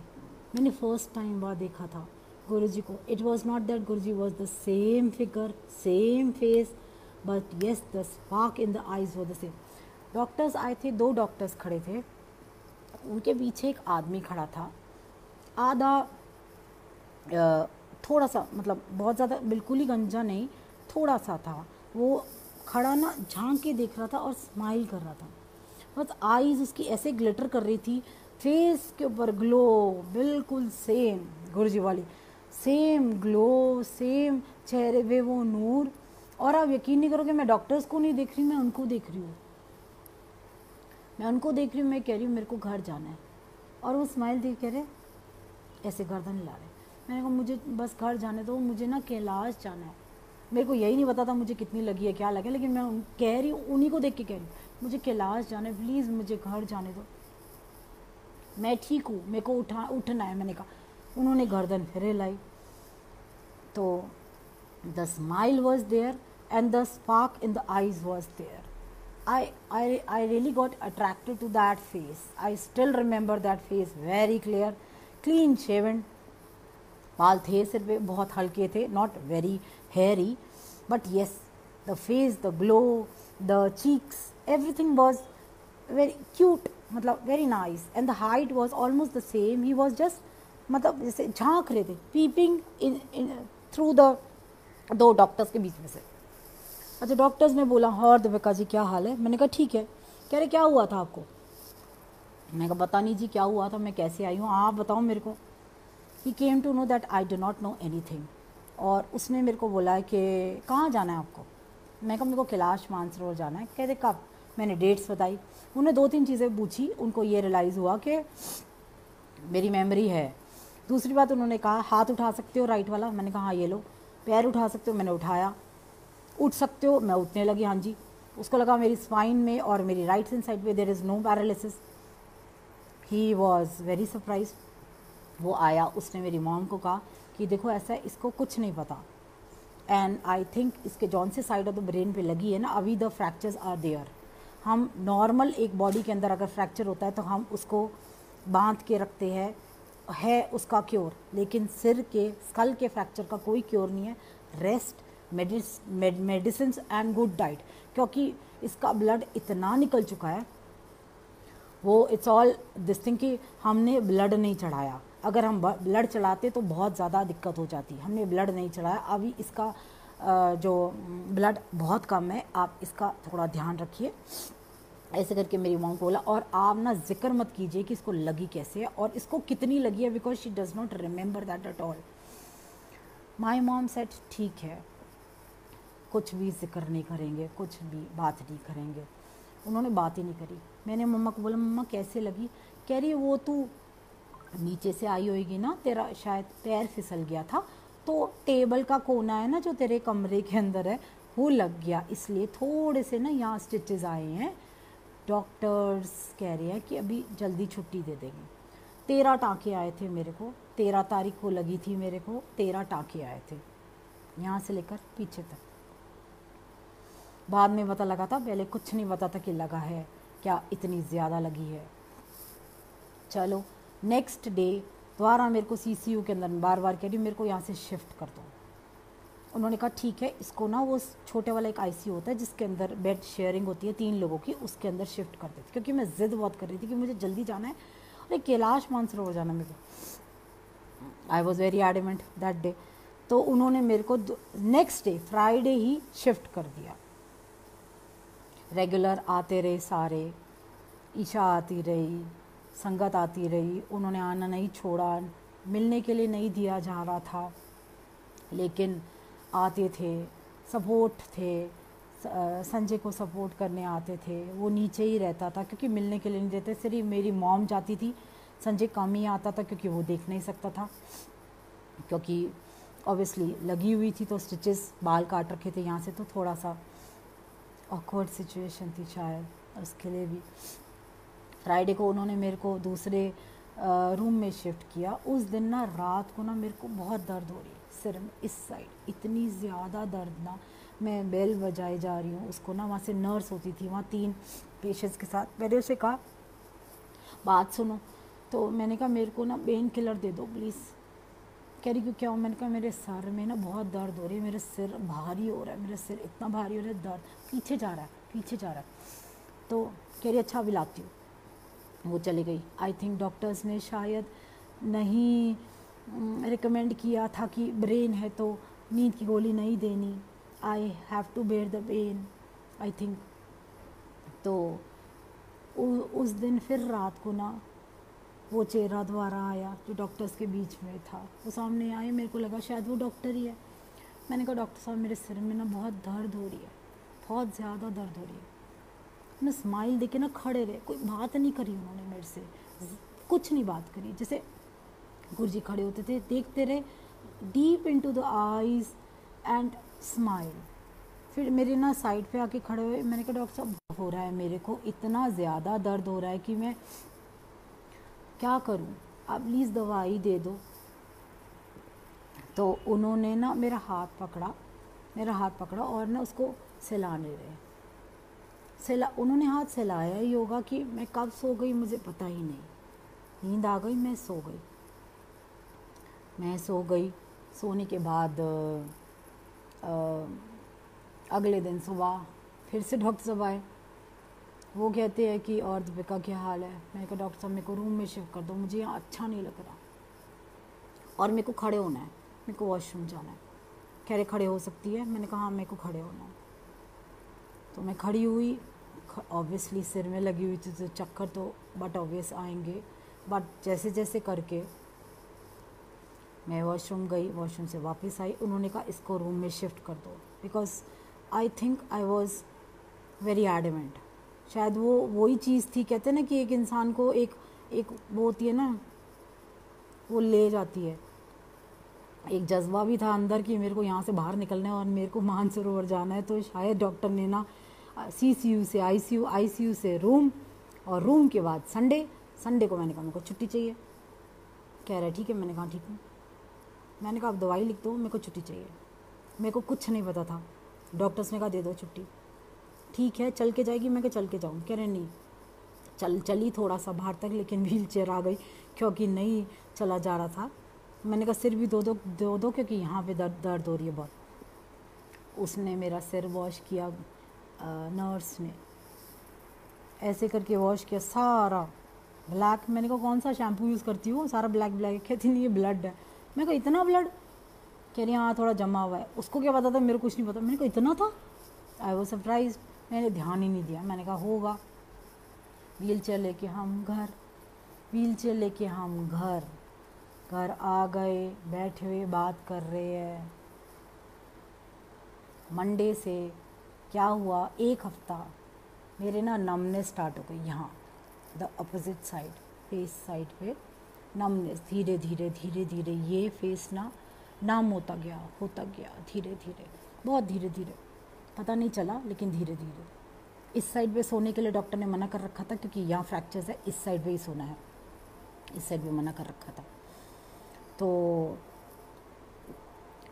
S1: मैंने फर्स्ट टाइम वहाँ देखा था गुरुजी को। It was not that Guruji was the same figure, same face, but yes the spark in the eyes was the same. Doctors आए थे, 2 डॉक्टर्स खड़े थे, उनके पीछे एक आदमी खड़ा था, आधा थोड़ा सा, मतलब बहुत ज़्यादा बिल्कुल ही गंजा नहीं, थोड़ा सा था, वो खड़ा ना झांक के देख रहा था और स्माइल कर रहा था, बस आईज उसकी ऐसे ग्लिटर कर रही थी, फेस के ऊपर ग्लो बिल्कुल सेम गुरुजी वाली, सेम ग्लो, सेम चेहरे पे वो नूर। और आप यकीन नहीं करोगे, मैं डॉक्टर्स को नहीं देख रही, मैं उनको देख रही हूँ, मैं उनको देख रही हूँ, मैं कह रही हूँ मेरे को घर जाना है, और वो स्माइल देख कह रहे ऐसे गर्दन हिला रहे। मैंने कहा मुझे बस घर जाने दो, मुझे ना कैलाश जाना है। मेरे को यही नहीं पता था मुझे कितनी लगी है, क्या लगे, लेकिन मैं कह रही हूँ, उन्हीं को देख के कह रही हूँ मुझे कैलाश जाना है, प्लीज़ मुझे घर जाने दो, मैं ठीक हूँ, मेरे को उठना है। मैंने कहा, उन्होंने गर्दन फिर हिलाई, तो the smile was there and the spark in the eyes was there. I really got attracted to that face. I still remember that face very clear, clean shaven, बाल थे सिर पे, बहुत हल्के थे, not very hairy, but yes the face, the glow, the cheeks, everything was very cute, मतलब very nice, and the height was almost the same. He was just, मतलब जैसे झांक रहे थे, peeping in through the 2 doctors के बीच में से। अच्छा, डॉक्टर्स ने बोला और देविका जी क्या हाल है। मैंने कहा ठीक है। कह रहे क्या हुआ था आपको। मैंने कहा पता नहीं जी क्या हुआ था, मैं कैसे आई हूँ, आप बताओ मेरे को। He came to know that I do not know anything, और उसने मेरे को बोला है कि कहाँ जाना है आपको। मैं कहा मेरे को कैलाश मानसरोवर जाना है। कहते कब। मैंने डेट्स बताई, उन्होंने 2-3 चीज़ें पूछी, उनको ये रियलाइज़ हुआ कि मेरी मेमोरी है। दूसरी बात उन्होंने कहा हाथ उठा सकते हो राइट वाला। मैंने कहा हाँ ये लो। पैर उठा सकते हो, मैंने उठाया। उठ सकते हो, मैं उठने लगी, हाँ जी। उसको लगा मेरी स्पाइन में और मेरी राइट हैंड साइड पे there is no paralysis. He was very surprise. वो आया, उसने मेरी मॉम को कहा कि देखो ऐसा है, इसको कुछ नहीं पता, एंड आई थिंक इसके जौन से साइड ऑफ द ब्रेन पे लगी है ना, अभी द फ्रैक्चर्स आर देयर। हम नॉर्मल एक बॉडी के अंदर अगर फ्रैक्चर होता है तो हम उसको बांध के रखते हैं, है उसका क्योर, लेकिन सिर के स्कल के फ्रैक्चर का कोई क्योर नहीं है। Rest, medicine and good diet, क्योंकि इसका ब्लड इतना निकल चुका है, वो इट्स ऑल दिस थिंग कि हमने ब्लड नहीं चढ़ाया। अगर हम ब्लड चढ़ाते तो बहुत ज़्यादा दिक्कत हो जाती, हमने ब्लड नहीं चढ़ाया। अभी इसका जो ब्लड बहुत कम है, आप इसका थोड़ा ध्यान रखिए। ऐसे करके मेरी मॉम को बोला, और आप ना जिक्र मत कीजिए कि इसको लगी कैसे है और इसको कितनी लगी है, because she does not remember that at all. My mom said ठीक है, कुछ भी जिक्र नहीं करेंगे, कुछ भी बात नहीं करेंगे। उन्होंने बात ही नहीं करी। मैंने मम्मा को बोला मम्मा कैसे लगी। कह रही है वो तू नीचे से आई होएगी ना, तेरा शायद पैर फिसल गया था, तो टेबल का कोना है ना जो तेरे कमरे के अंदर है, वो लग गया, इसलिए थोड़े से ना यहाँ स्टिचेस आए हैं। डॉक्टर्स कह रहे हैं कि अभी जल्दी छुट्टी दे देंगे। 13 टाँके आए थे मेरे को, 13 तारीख को लगी थी मेरे को, 13 टाँके आए थे यहाँ से लेकर पीछे तक। बाद में पता लगा था, पहले कुछ नहीं पता था कि लगा है क्या, इतनी ज़्यादा लगी है। चलो नेक्स्ट डे दोबारा मेरे को सीसीयू के अंदर बार बार कह रही मेरे को यहाँ से शिफ्ट कर दो। उन्होंने कहा ठीक है, इसको ना वो छोटे वाला एक आईसीयू होता है जिसके अंदर बेड शेयरिंग होती है 3 लोगों की, उसके अंदर शिफ्ट कर देते, क्योंकि मैं ज़िद बहुत कर रही थी कि मुझे जल्दी जाना है और कैलाश मानसरोवर जाना मेरे को। I was very adamant that day. तो उन्होंने मेरे को नेक्स्ट डे फ्राइडे ही शिफ्ट कर दिया। रेगुलर आते रहे सारे, ईशा आती रही, संगत आती रही, उन्होंने आना नहीं छोड़ा, मिलने के लिए नहीं दिया जा रहा था, लेकिन आते थे, सपोर्ट थे, संजय को सपोर्ट करने आते थे। वो नीचे ही रहता था क्योंकि मिलने के लिए नहीं देते, सिर्फ मेरी मॉम जाती थी, संजय कम ही आता था क्योंकि वो देख नहीं सकता था, क्योंकि ऑब्वियसली लगी हुई थी तो स्टिचेस बाल काट रखे थे यहाँ से, तो थोड़ा सा ऑकवर्ड सिचुएशन थी शायद उसके लिए भी। फ्राइडे को उन्होंने मेरे को दूसरे रूम में शिफ्ट किया। उस दिन ना रात को ना मेरे को बहुत दर्द हो रही है सिर में, इस साइड इतनी ज़्यादा दर्द ना, मैं बेल बजाए जा रही हूँ उसको ना, वहाँ से नर्स होती थी वहाँ 3 पेशेंट्स के साथ। मैंने उसे कहा बात सुनो, तो मैंने कहा मेरे को ना पेन किलर दे दो प्लीज़। कह रही क्यों, क्या हो? मैंने कहा मेरे सर में ना बहुत दर्द हो रही है, मेरा सिर भारी हो रहा है, मेरा सिर इतना भारी हो रहा है, दर्द पीछे जा रहा है, पीछे जा रहा है। तो कह रही अच्छा अभी लाती हूँ। वो चली गई। आई थिंक डॉक्टर्स ने शायद नहीं रिकमेंड किया था कि ब्रेन है तो नींद की गोली नहीं देनी, I have to bear the pain I think. तो उस दिन फिर रात को ना वो चेहरा दोबारा आया जो डॉक्टर्स के बीच में था, वो सामने आए, मेरे को लगा शायद वो डॉक्टर ही है। मैंने कहा डॉक्टर साहब मेरे सिर में ना बहुत दर्द हो रही है, बहुत ज़्यादा दर्द हो रही है। ना स्माइल देके ना खड़े रहे, कोई बात नहीं करी उन्होंने मेरे से, कुछ नहीं बात करी। जैसे गुरुजी खड़े होते थे, देखते रहे deep into the eyes and smile. फिर मेरे ना साइड पे आके खड़े हुए। मैंने कहा डॉक्टर साहब हो रहा है, मेरे को इतना ज़्यादा दर्द हो रहा है कि मैं क्या करूं, आप प्लीज़ दवाई दे दो। तो उन्होंने ना मेरा हाथ पकड़ा और ना उसको सहलाने रहे। उन्होंने हाथ सहलाया ही होगा कि मैं कब सो गई मुझे पता ही नहीं, नींद आ गई, मैं सो गई। सोने के बाद अगले दिन सुबह फिर से डॉक्टर साहब आए। वो कहते हैं कि और दीपिका क्या हाल है? मैंने कहा डॉक्टर साहब मेरे को रूम में शिफ्ट कर दो, मुझे यहाँ अच्छा नहीं लग रहा और मेरे को खड़े होना है, मेरे को वॉशरूम जाना है। कह रहे खड़े हो सकती है? मैंने कहा हाँ मेरे को खड़े होना है। तो मैं खड़ी हुई, ऑब्वियसली सिर में लगी हुई थी तो चक्कर तो बट ऑब्वियस आएंगे, बट जैसे जैसे करके मैं वॉशरूम गई, वॉशरूम से वापस आई। उन्होंने कहा इसको रूम में शिफ्ट कर दो, because I think I was very adamant. शायद वो वही चीज़ थी, कहते हैं ना कि एक इंसान को एक वो होती है ना, वो ले जाती है। एक जज्बा भी था अंदर कि मेरे को यहाँ से बाहर निकलना है और मेरे को मानसरोवर जाना है। तो शायद डॉक्टर ने ना सीसीयू से आईसीयू, आईसीयू से रूम, और रूम के बाद संडे को मैंने कहा मेरे को छुट्टी चाहिए। कह रहा है ठीक है। मैंने कहा ठीक है। मैंने कहा आप दवाई लिख दो, मेरे को छुट्टी चाहिए। मेरे को कुछ नहीं पता था। डॉक्टर्स ने कहा दे दो छुट्टी। ठीक है चल के जाएगी? मैं कहा चल के जाऊँ। कह रहे नहीं, चली थोड़ा सा बाहर तक, लेकिन व्हील चेयर आ गई क्योंकि नहीं चला जा रहा था। मैंने कहा सिर भी दो दो क्योंकि यहाँ पे दर्द हो रही है बहुत। उसने मेरा सिर वॉश किया, नर्स ने ऐसे करके वॉश किया सारा ब्लैक। मैंने कहा कौन सा शैम्पू यूज़ करती हूँ? सारा ब्लैक ब्लैक। कहती नहीं ये ब्लड है। मैं कहा इतना ब्लड? कह रही हाँ थोड़ा जमा हुआ है। उसको क्या पता था, मेरे को कुछ नहीं पता। मैंने कहा इतना था? आई वॉज सरप्राइज, मैंने ध्यान ही नहीं दिया। मैंने कहा होगा। व्हील चेयर लेके हम घर आ गए, बैठे हुए बात कर रहे हैं। मंडे से क्या हुआ, एक हफ्ता मेरे ना नमनेस स्टार्ट हो गई यहाँ the opposite side, face side पे नमनेस। धीरे धीरे ये फेस ना नम होता गया धीरे धीरे, बहुत धीरे धीरे, पता नहीं चला लेकिन धीरे धीरे। इस साइड पे सोने के लिए डॉक्टर ने मना कर रखा था क्योंकि यहाँ फ्रैक्चर्स है, इस साइड पे ही सोना है, इस साइड पे मना कर रखा था। तो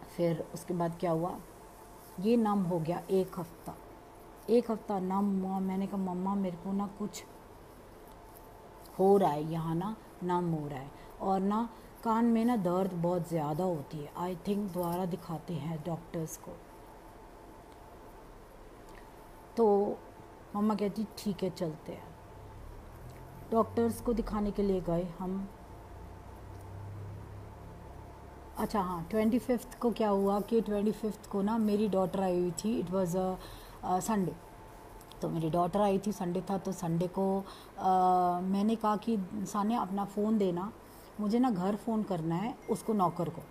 S1: फिर उसके बाद क्या हुआ, ये नम हो गया एक हफ्ता नम हुआ। मैंने कहा मम्मा मेरे को ना कुछ हो रहा है यहाँ ना, नम हो रहा है और ना कान में ना दर्द बहुत ज़्यादा होती है। आई थिंक दोबारा दिखाते हैं डॉक्टर्स को। तो मम्मा कहती ठीक है चलते हैं। डॉक्टर्स को दिखाने के लिए गए हम। अच्छा हाँ, 25th को क्या हुआ कि 25th को ना मेरी डॉटर आई हुई थी। It was Sunday. तो मेरी डॉटर आई थी, संडे था, तो संडे को मैंने कहा कि सानिया अपना फ़ोन देना, मुझे ना घर फ़ोन करना है उसको, नौकर को,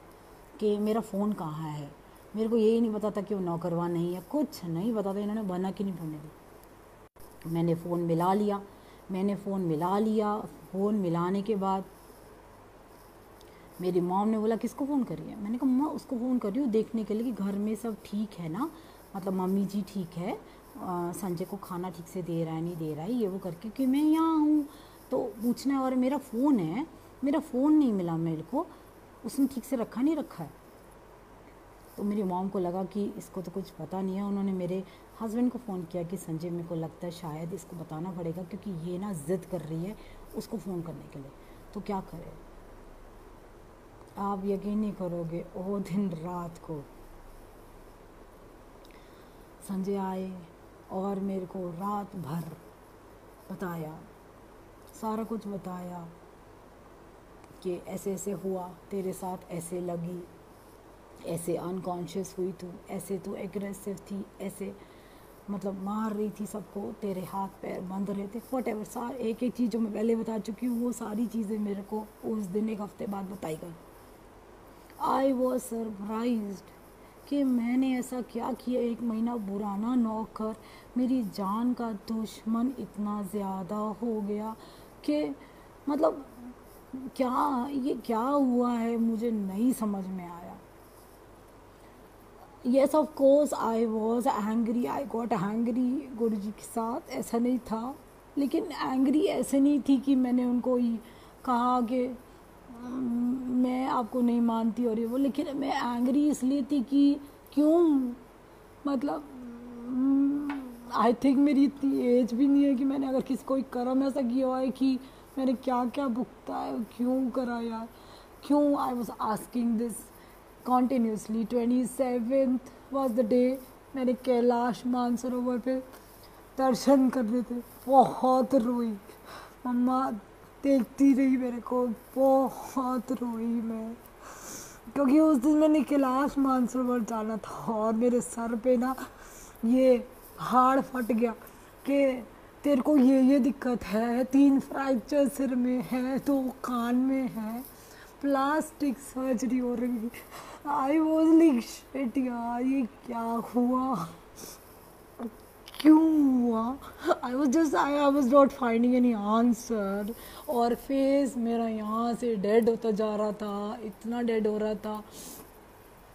S1: कि मेरा फ़ोन कहाँ है। मेरे को यही नहीं पता था कि वो नौकरवा नहीं है, कुछ नहीं पता था, इन्होंने बना कि नहीं ढूंढने दी। मैंने फ़ोन मिला लिया। फ़ोन मिलाने के बाद मेरी मॉम ने बोला किसको फ़ोन कर रही है। मैंने कहा मम्मा उसको फ़ोन कर रही हूँ देखने के लिए कि घर में सब ठीक है ना, मतलब मम्मी जी ठीक है, संजय को खाना ठीक से दे रहा है नहीं दे रहा है, ये वो करके कि मैं यहाँ हूँ तो पूछना है। और मेरा फ़ोन है, मेरा फ़ोन नहीं मिला मेरे को, उसने ठीक से रखा नहीं रखा है। तो मेरी मॉम को लगा कि इसको तो कुछ पता नहीं है। उन्होंने मेरे हस्बैंड को फ़ोन किया कि संजय मेरे को लगता है शायद इसको बताना पड़ेगा क्योंकि ये ना ज़िद कर रही है उसको फ़ोन करने के लिए, तो क्या करें। आप यकीन नहीं करोगे, वो दिन रात को संजय आए और मेरे को रात भर बताया, सारा कुछ बताया कि ऐसे ऐसे हुआ तेरे साथ, ऐसे लगी, ऐसे अनकॉन्शियस हुई तू, ऐसे तू एग्रेसिव थी, ऐसे मतलब मार रही थी सबको, तेरे हाथ पैर बंद रहे थे, वट एवर। सार एक एक चीज़ जो मैं पहले बता चुकी हूँ वो सारी चीज़ें मेरे को उस दिन एक हफ्ते बाद बताई गई। आई वॉज सरप्राइज्ड कि मैंने ऐसा क्या किया। 1 महीना पुराना नौकर, मेरी जान का दुश्मन इतना ज़्यादा हो गया कि मतलब ये क्या हुआ है मुझे नहीं समझ में आया। Yes of course I was angry, I got angry गुरु जी के साथ, ऐसा नहीं था। लेकिन एंग्री ऐसे नहीं थी कि मैंने उनको कहा कि मैं आपको नहीं मानती और ये वो, लेकिन मैं एंग्री इसलिए थी कि क्यों, मतलब आई थिंक मेरी इतनी एज भी नहीं है कि मैंने अगर किसी कोई कर्म ऐसा किया हुआ है कि मैंने क्या क्या भुगता है, क्यों करा यार, क्यों। I was asking this continuously. 27th was the day मैंने कैलाश मानसरोवर पे दर्शन करने थे। बहुत रोई मम्मा, देखती रही मेरे को, बहुत रोई मैं, क्योंकि उस दिन मैंने कैलाश मानसरोवर जाना था और मेरे सर पे ना ये हाड़ फट गया कि तेरे को ये दिक्कत है, 3 फ्रैक्चर सिर में है, 2 कान में है, प्लास्टिक सर्जरी हो रही है। आई वॉज लाइक शिट यार, ये क्या हुआ, क्यों हुआ। I was not finding any answer. और फेस मेरा यहाँ से डेड होता जा रहा था, इतना डेड हो रहा था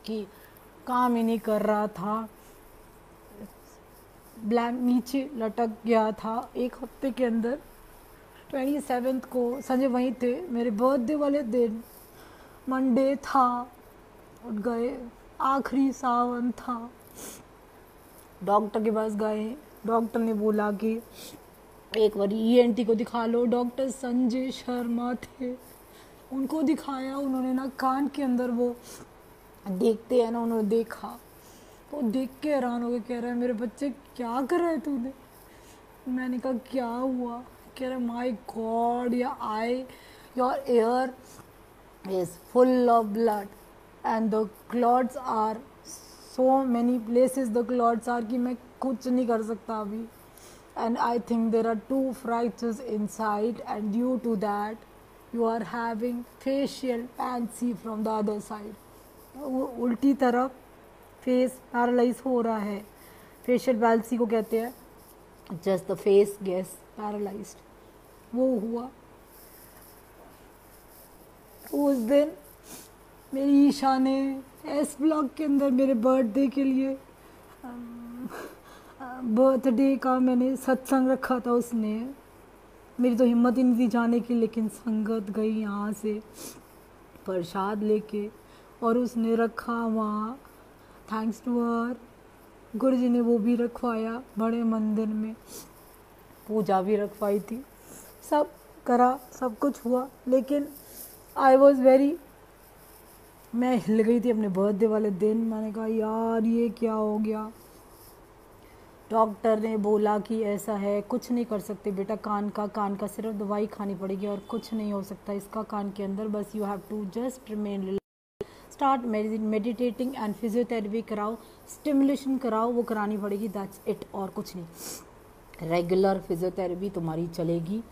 S1: कि काम ही नहीं कर रहा था, ब्लैंक नीचे लटक गया था। 1 हफ्ते के अंदर 27th को संजय वहीं थे, मेरे बर्थडे वाले दिन मंडे था, उठ गए, आखिरी सावन था, डॉक्टर के पास गए। डॉक्टर ने बोला कि एक बार ENT को दिखा लो। डॉक्टर संजय शर्मा थे, उनको दिखाया। उन्होंने ना कान के अंदर वो देखते हैं ना, उन्होंने देखा तो देख के हैरान हो गए, कह रहे हैं मेरे बच्चे क्या कर रहे तूने। मैंने कहा क्या हुआ। कह रहे my God your ear is full of blood and the clots are so many places, the clots are, कि मैं कुछ नहीं कर सकता अभी। And I think there are 2 fractures inside and due to that you are having facial palsy from the other side. उल्टी तरफ face paralyse हो रहा है, फेशियल पैल्सी को कहते हैं, just the face gets paralysed, वो हुआ। उस दिन मेरी ईशा ने एस ब्लॉक के अंदर मेरे बर्थडे के लिए बर्थडे का मैंने सत्संग रखा था। उसने, मेरी तो हिम्मत ही नहीं थी जाने की, लेकिन संगत गई यहाँ से प्रसाद लेके और उसने रखा वहाँ, थैंक्स टू हर। गुरु जी ने वो भी रखवाया, बड़े मंदिर में पूजा भी रखवाई थी, सब करा, सब कुछ हुआ, लेकिन आई वॉज़ वेरी, मैं हिल गई थी अपने बर्थडे वाले दिन। मैंने कहा यार ये क्या हो गया। डॉक्टर ने बोला कि ऐसा है, कुछ नहीं कर सकते बेटा, कान का सिर्फ दवाई खानी पड़ेगी और कुछ नहीं हो सकता इसका कान के अंदर, बस you have to just remain, start meditating and physiotherapy कराओ, स्टिमुलेशन कराओ, वो करानी पड़ेगी, दैट्स इट, और कुछ नहीं। रेगुलर फिजियोथेरेपी तुम्हारी चलेगी,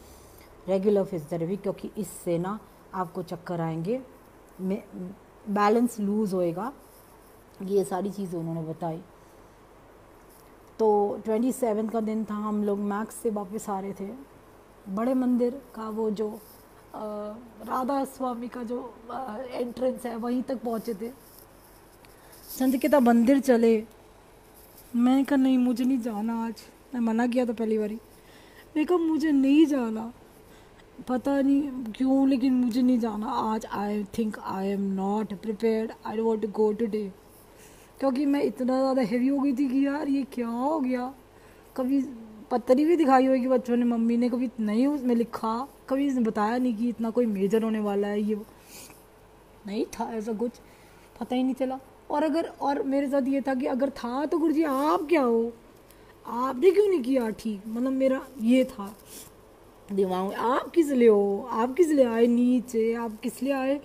S1: रेगुलर फिजियोथेरेपी, क्योंकि इससे ना आपको चक्कर आएंगे, बैलेंस लूज़ होएगा, ये सारी चीज़ें उन्होंने बताई। तो 27 का दिन था, हम लोग मैक्स से वापस आ रहे थे, बड़े मंदिर का वो जो राधा स्वामी का जो एंट्रेंस है वहीं तक पहुँचे थे। संतकिता मंदिर चले, मैं कहा नहीं मुझे नहीं जाना आज, मैं मना किया था पहली बारी, मैं कहा मुझे नहीं जाना, पता नहीं क्यों लेकिन मुझे नहीं जाना आज, I think I am not prepared, I don't want to go today, क्योंकि मैं इतना ज़्यादा हेवी हो गई थी कि यार ये क्या हो गया। कभी पत्री भी दिखाई होगी बच्चों ने, मम्मी ने, कभी नहीं उसमें लिखा, कभी इसने बताया नहीं कि इतना कोई मेजर होने वाला है, ये नहीं था ऐसा कुछ, पता ही नहीं चला। और मेरे साथ ये था कि अगर था तो गुरुजी आप क्या हो, आपने क्यों नहीं किया ठीक, मतलब मेरा ये था दिमाग में, आप किस लिए हो, आप किस लिए आए नीचे, आप किस लिए आए,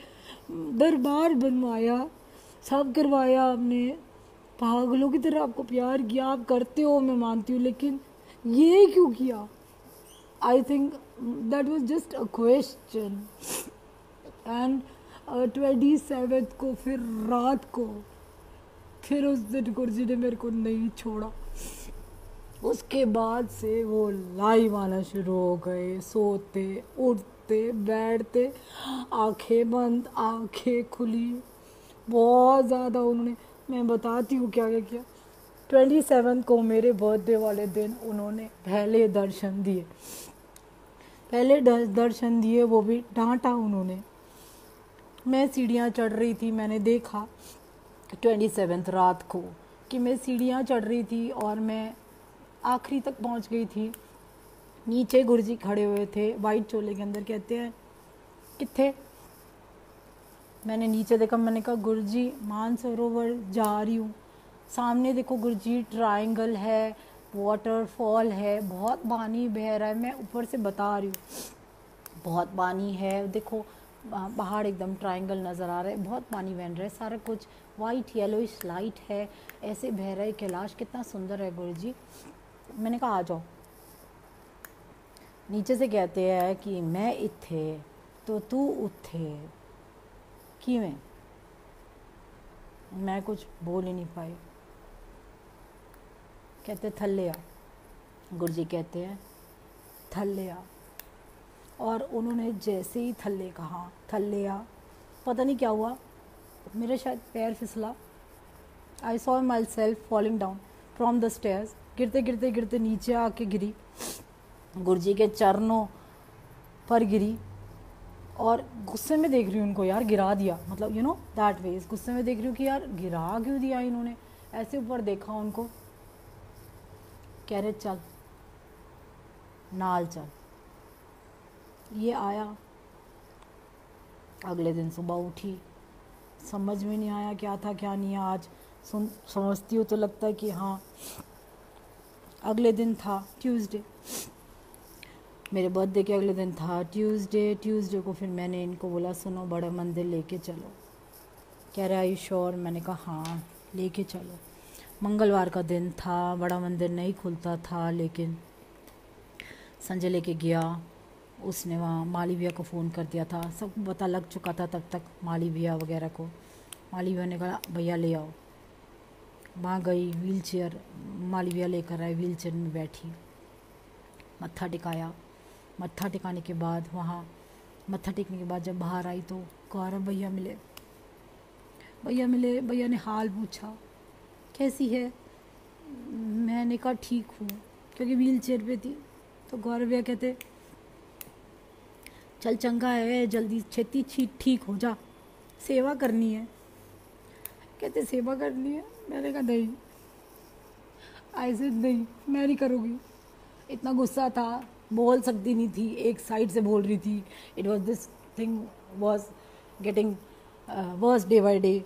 S1: दरबार बनवाया, सब करवाया आपने, पागलों की तरह आपको प्यार किया, आप करते हो मैं मानती हूँ, लेकिन ये क्यों किया। I think that was just a question. And 27 को फिर रात को फिर उस दिन गुरुजी ने मेरे को नहीं छोड़ा, उसके बाद से वो लाइव आना शुरू हो गए, सोते उठते बैठते, आंखें बंद आंखें खुली, बहुत ज़्यादा उन्होंने, मैं बताती हूँ क्या क्या किया। 27 को मेरे बर्थडे वाले दिन उन्होंने पहले दर्शन दिए, दर्शन दिए, वो भी डांटा उन्होंने। मैं सीढ़ियाँ चढ़ रही थी, मैंने देखा 27 रात को कि मैं सीढ़ियाँ चढ़ रही थी और मैं आखिरी तक पहुँच गई थी। नीचे गुरुजी खड़े हुए थे वाइट चोले के अंदर, कहते हैं किथे, मैंने नीचे देखा, मैंने कहा गुरुजी मानसरोवर जा रही हूँ, सामने देखो गुरुजी ट्रायंगल है, वाटरफॉल है, बहुत पानी बह रहा है, मैं ऊपर से बता रही हूँ बहुत पानी है, देखो पहाड़ एकदम ट्रायंगल नज़र आ रहा है, बहुत पानी बह रहा है, सारा कुछ वाइट येलोइश लाइट है, ऐसे बह रहा है, कैलाश कितना सुंदर है गुरुजी। मैंने कहा आ जाओ। नीचे से कहते हैं कि मैं इत्थे तो तू उत्थे, किवें, मैं कुछ बोल ही नहीं पाई। कहते थल्ले आ, गुरुजी कहते हैं थल्ले आ, और उन्होंने जैसे ही थल्ले कहा, थल्ले आ, पता नहीं क्या हुआ, मेरे शायद पैर फिसला, I saw myself falling down from the stairs, गिरते गिरते गिरते नीचे आके गिरी, गुरुजी के चरणों पर गिरी, और गुस्से में देख रही हूँ उनको, यार गिरा दिया, मतलब यू नो दैट वेज, गुस्से में देख रही हूँ कि यार गिरा क्यों दिया इन्होंने, ऐसे ऊपर देखा उनको, कह रहे चल नाल चल। ये आया, अगले दिन सुबह उठी, समझ में नहीं आया क्या था क्या नहीं, आज समझती हूँ तो लगता है कि हाँ। अगले दिन था ट्यूसडे, मेरे बर्थडे के अगले दिन था ट्यूसडे को फिर मैंने इनको बोला सुनो बड़ा मंदिर लेके चलो, कह रहा है श्योर, मैंने कहा हाँ लेके चलो। मंगलवार का दिन था, बड़ा मंदिर नहीं खुलता था, लेकिन संजय लेके गया, उसने वहाँ माली भैया को फ़ोन कर दिया था, सब पता लग चुका था तब तक माली भैया वगैरह को। माली भैया ने कहा भैया ले आओ, वहाँ गई, व्हील चेयर माली भैया लेकर आए, व्हील चेयर में बैठी, मत्था टिकाया, मत्था टिकाने के बाद वहाँ मत्था टेकने के बाद जब बाहर आई तो गौरव भैया मिले, भैया ने हाल पूछा कैसी है, मैंने कहा ठीक हूँ, क्योंकि व्हील चेयर पे थी। तो गौरव भैया कहते चल चंगा है, जल्दी छेती ठीक हो जा, सेवा करनी है। कहते सेवा करनी है, मैंने कहा नहीं, ऐसे नहीं, मैं नहीं करूँगी। इतना गुस्सा था, बोल सकती नहीं थी, एक साइड से बोल रही थी। It was this thing was getting worse day by day.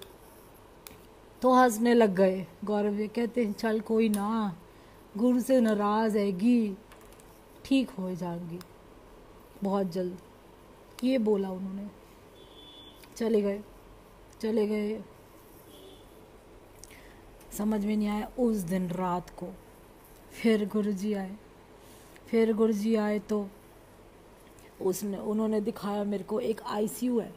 S1: तो हंसने लग गए। गौरव ये कहते हैं चल कोई ना, गुरु से नाराज़ हैगी, ठीक हो जाएंगी बहुत जल्द, ये बोला उन्होंने। चले गए, चले गए। समझ में नहीं आया। उस दिन रात को फिर गुरुजी आए। फिर गुरुजी आए तो उन्होंने दिखाया मेरे को, एक आईसीयू है।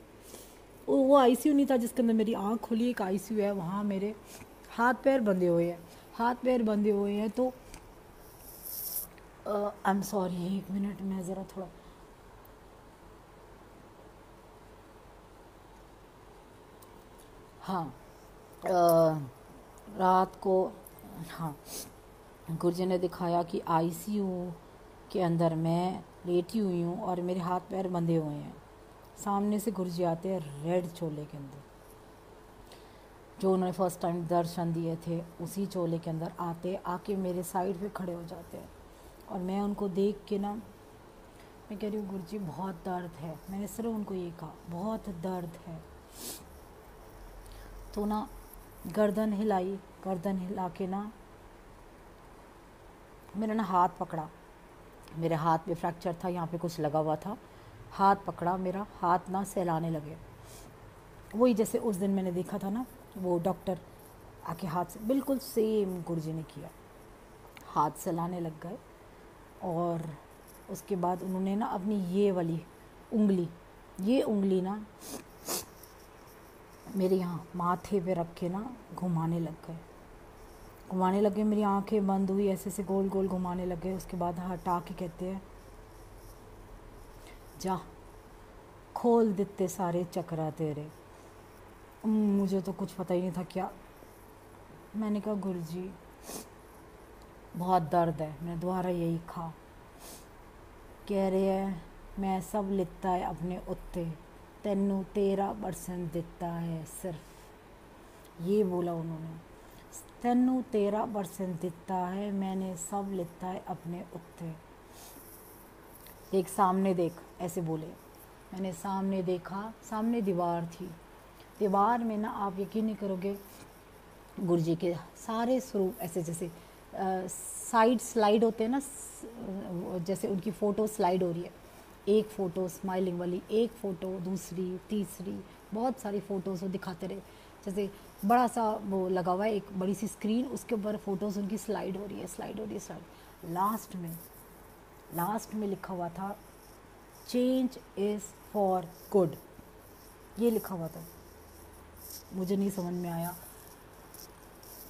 S1: वो आईसीयू नहीं था जिसके अंदर मेरी आँख खुली, एक आईसीयू है, वहाँ मेरे हाथ पैर बंधे हुए हैं, हाथ पैर बंधे हुए हैं। तो आई एम सॉरी, एक मिनट में ज़रा थोड़ा, हाँ, रात को, हाँ, गुरुजी ने दिखाया कि आईसीयू के अंदर मैं लेटी हुई हूँ और मेरे हाथ पैर बंधे हुए हैं। सामने से गुरुजी आते हैं रेड चोले के अंदर, जो उन्होंने फर्स्ट टाइम दर्शन दिए थे उसी चोले के अंदर आते, आके मेरे साइड पे खड़े हो जाते हैं। और मैं उनको देख के ना, मैं कह रही हूँ गुरुजी बहुत दर्द है। मैंने सिर्फ उनको ये कहा बहुत दर्द है। तो ना गर्दन हिलाई, गर्दन हिला के ना मेरा ना हाथ पकड़ा। मेरे हाथ पे फ्रैक्चर था, यहाँ पे कुछ लगा हुआ था। हाथ पकड़ा, मेरा हाथ ना सहलाने लगे। वही जैसे उस दिन मैंने देखा था ना, वो डॉक्टर आके हाथ से, बिल्कुल सेम गुरुजी ने किया। हाथ सहलाने लग गए। और उसके बाद उन्होंने ना अपनी ये वाली उंगली, ये उंगली ना मेरे यहाँ माथे पे रख के ना घुमाने लग गए, घुमाने लगे। मेरी आंखें बंद हुई, ऐसे से गोल गोल घुमाने लगे। उसके बाद हटा के कहते हैं जा खोल देते सारे चक्रा तेरे। मुझे तो कुछ पता ही नहीं था क्या। मैंने कहा गुरुजी बहुत दर्द है। मैंने दोबारा यही कहा। कह रहे हैं मैं सब लिखता है अपने उत्ते, तेनू 13% दिता है सिर्फ, ये बोला उन्होंने। तेनू 13% दिता है, मैंने सब लिखता है अपने उत्ते। देख सामने देख, ऐसे बोले। मैंने सामने देखा, सामने दीवार थी। दीवार में ना आप यकीन नहीं करोगे, गुरुजी के सारे स्वरूप ऐसे जैसे साइड स्लाइड होते हैं ना, जैसे उनकी फ़ोटो स्लाइड हो रही है। एक फ़ोटो स्माइलिंग वाली, एक फ़ोटो, दूसरी, तीसरी, बहुत सारी फ़ोटोज़ वो दिखाते रहे। जैसे बड़ा सा वो लगा हुआ है, एक बड़ी सी स्क्रीन, उसके ऊपर फ़ोटोज़ उनकी स्लाइड हो रही है, स्लाइड हो रही है, स्लाइड। लास्ट में लिखा हुआ था चेंज इज़ फॉर गुड, ये लिखा हुआ था। मुझे नहीं समझ में आया।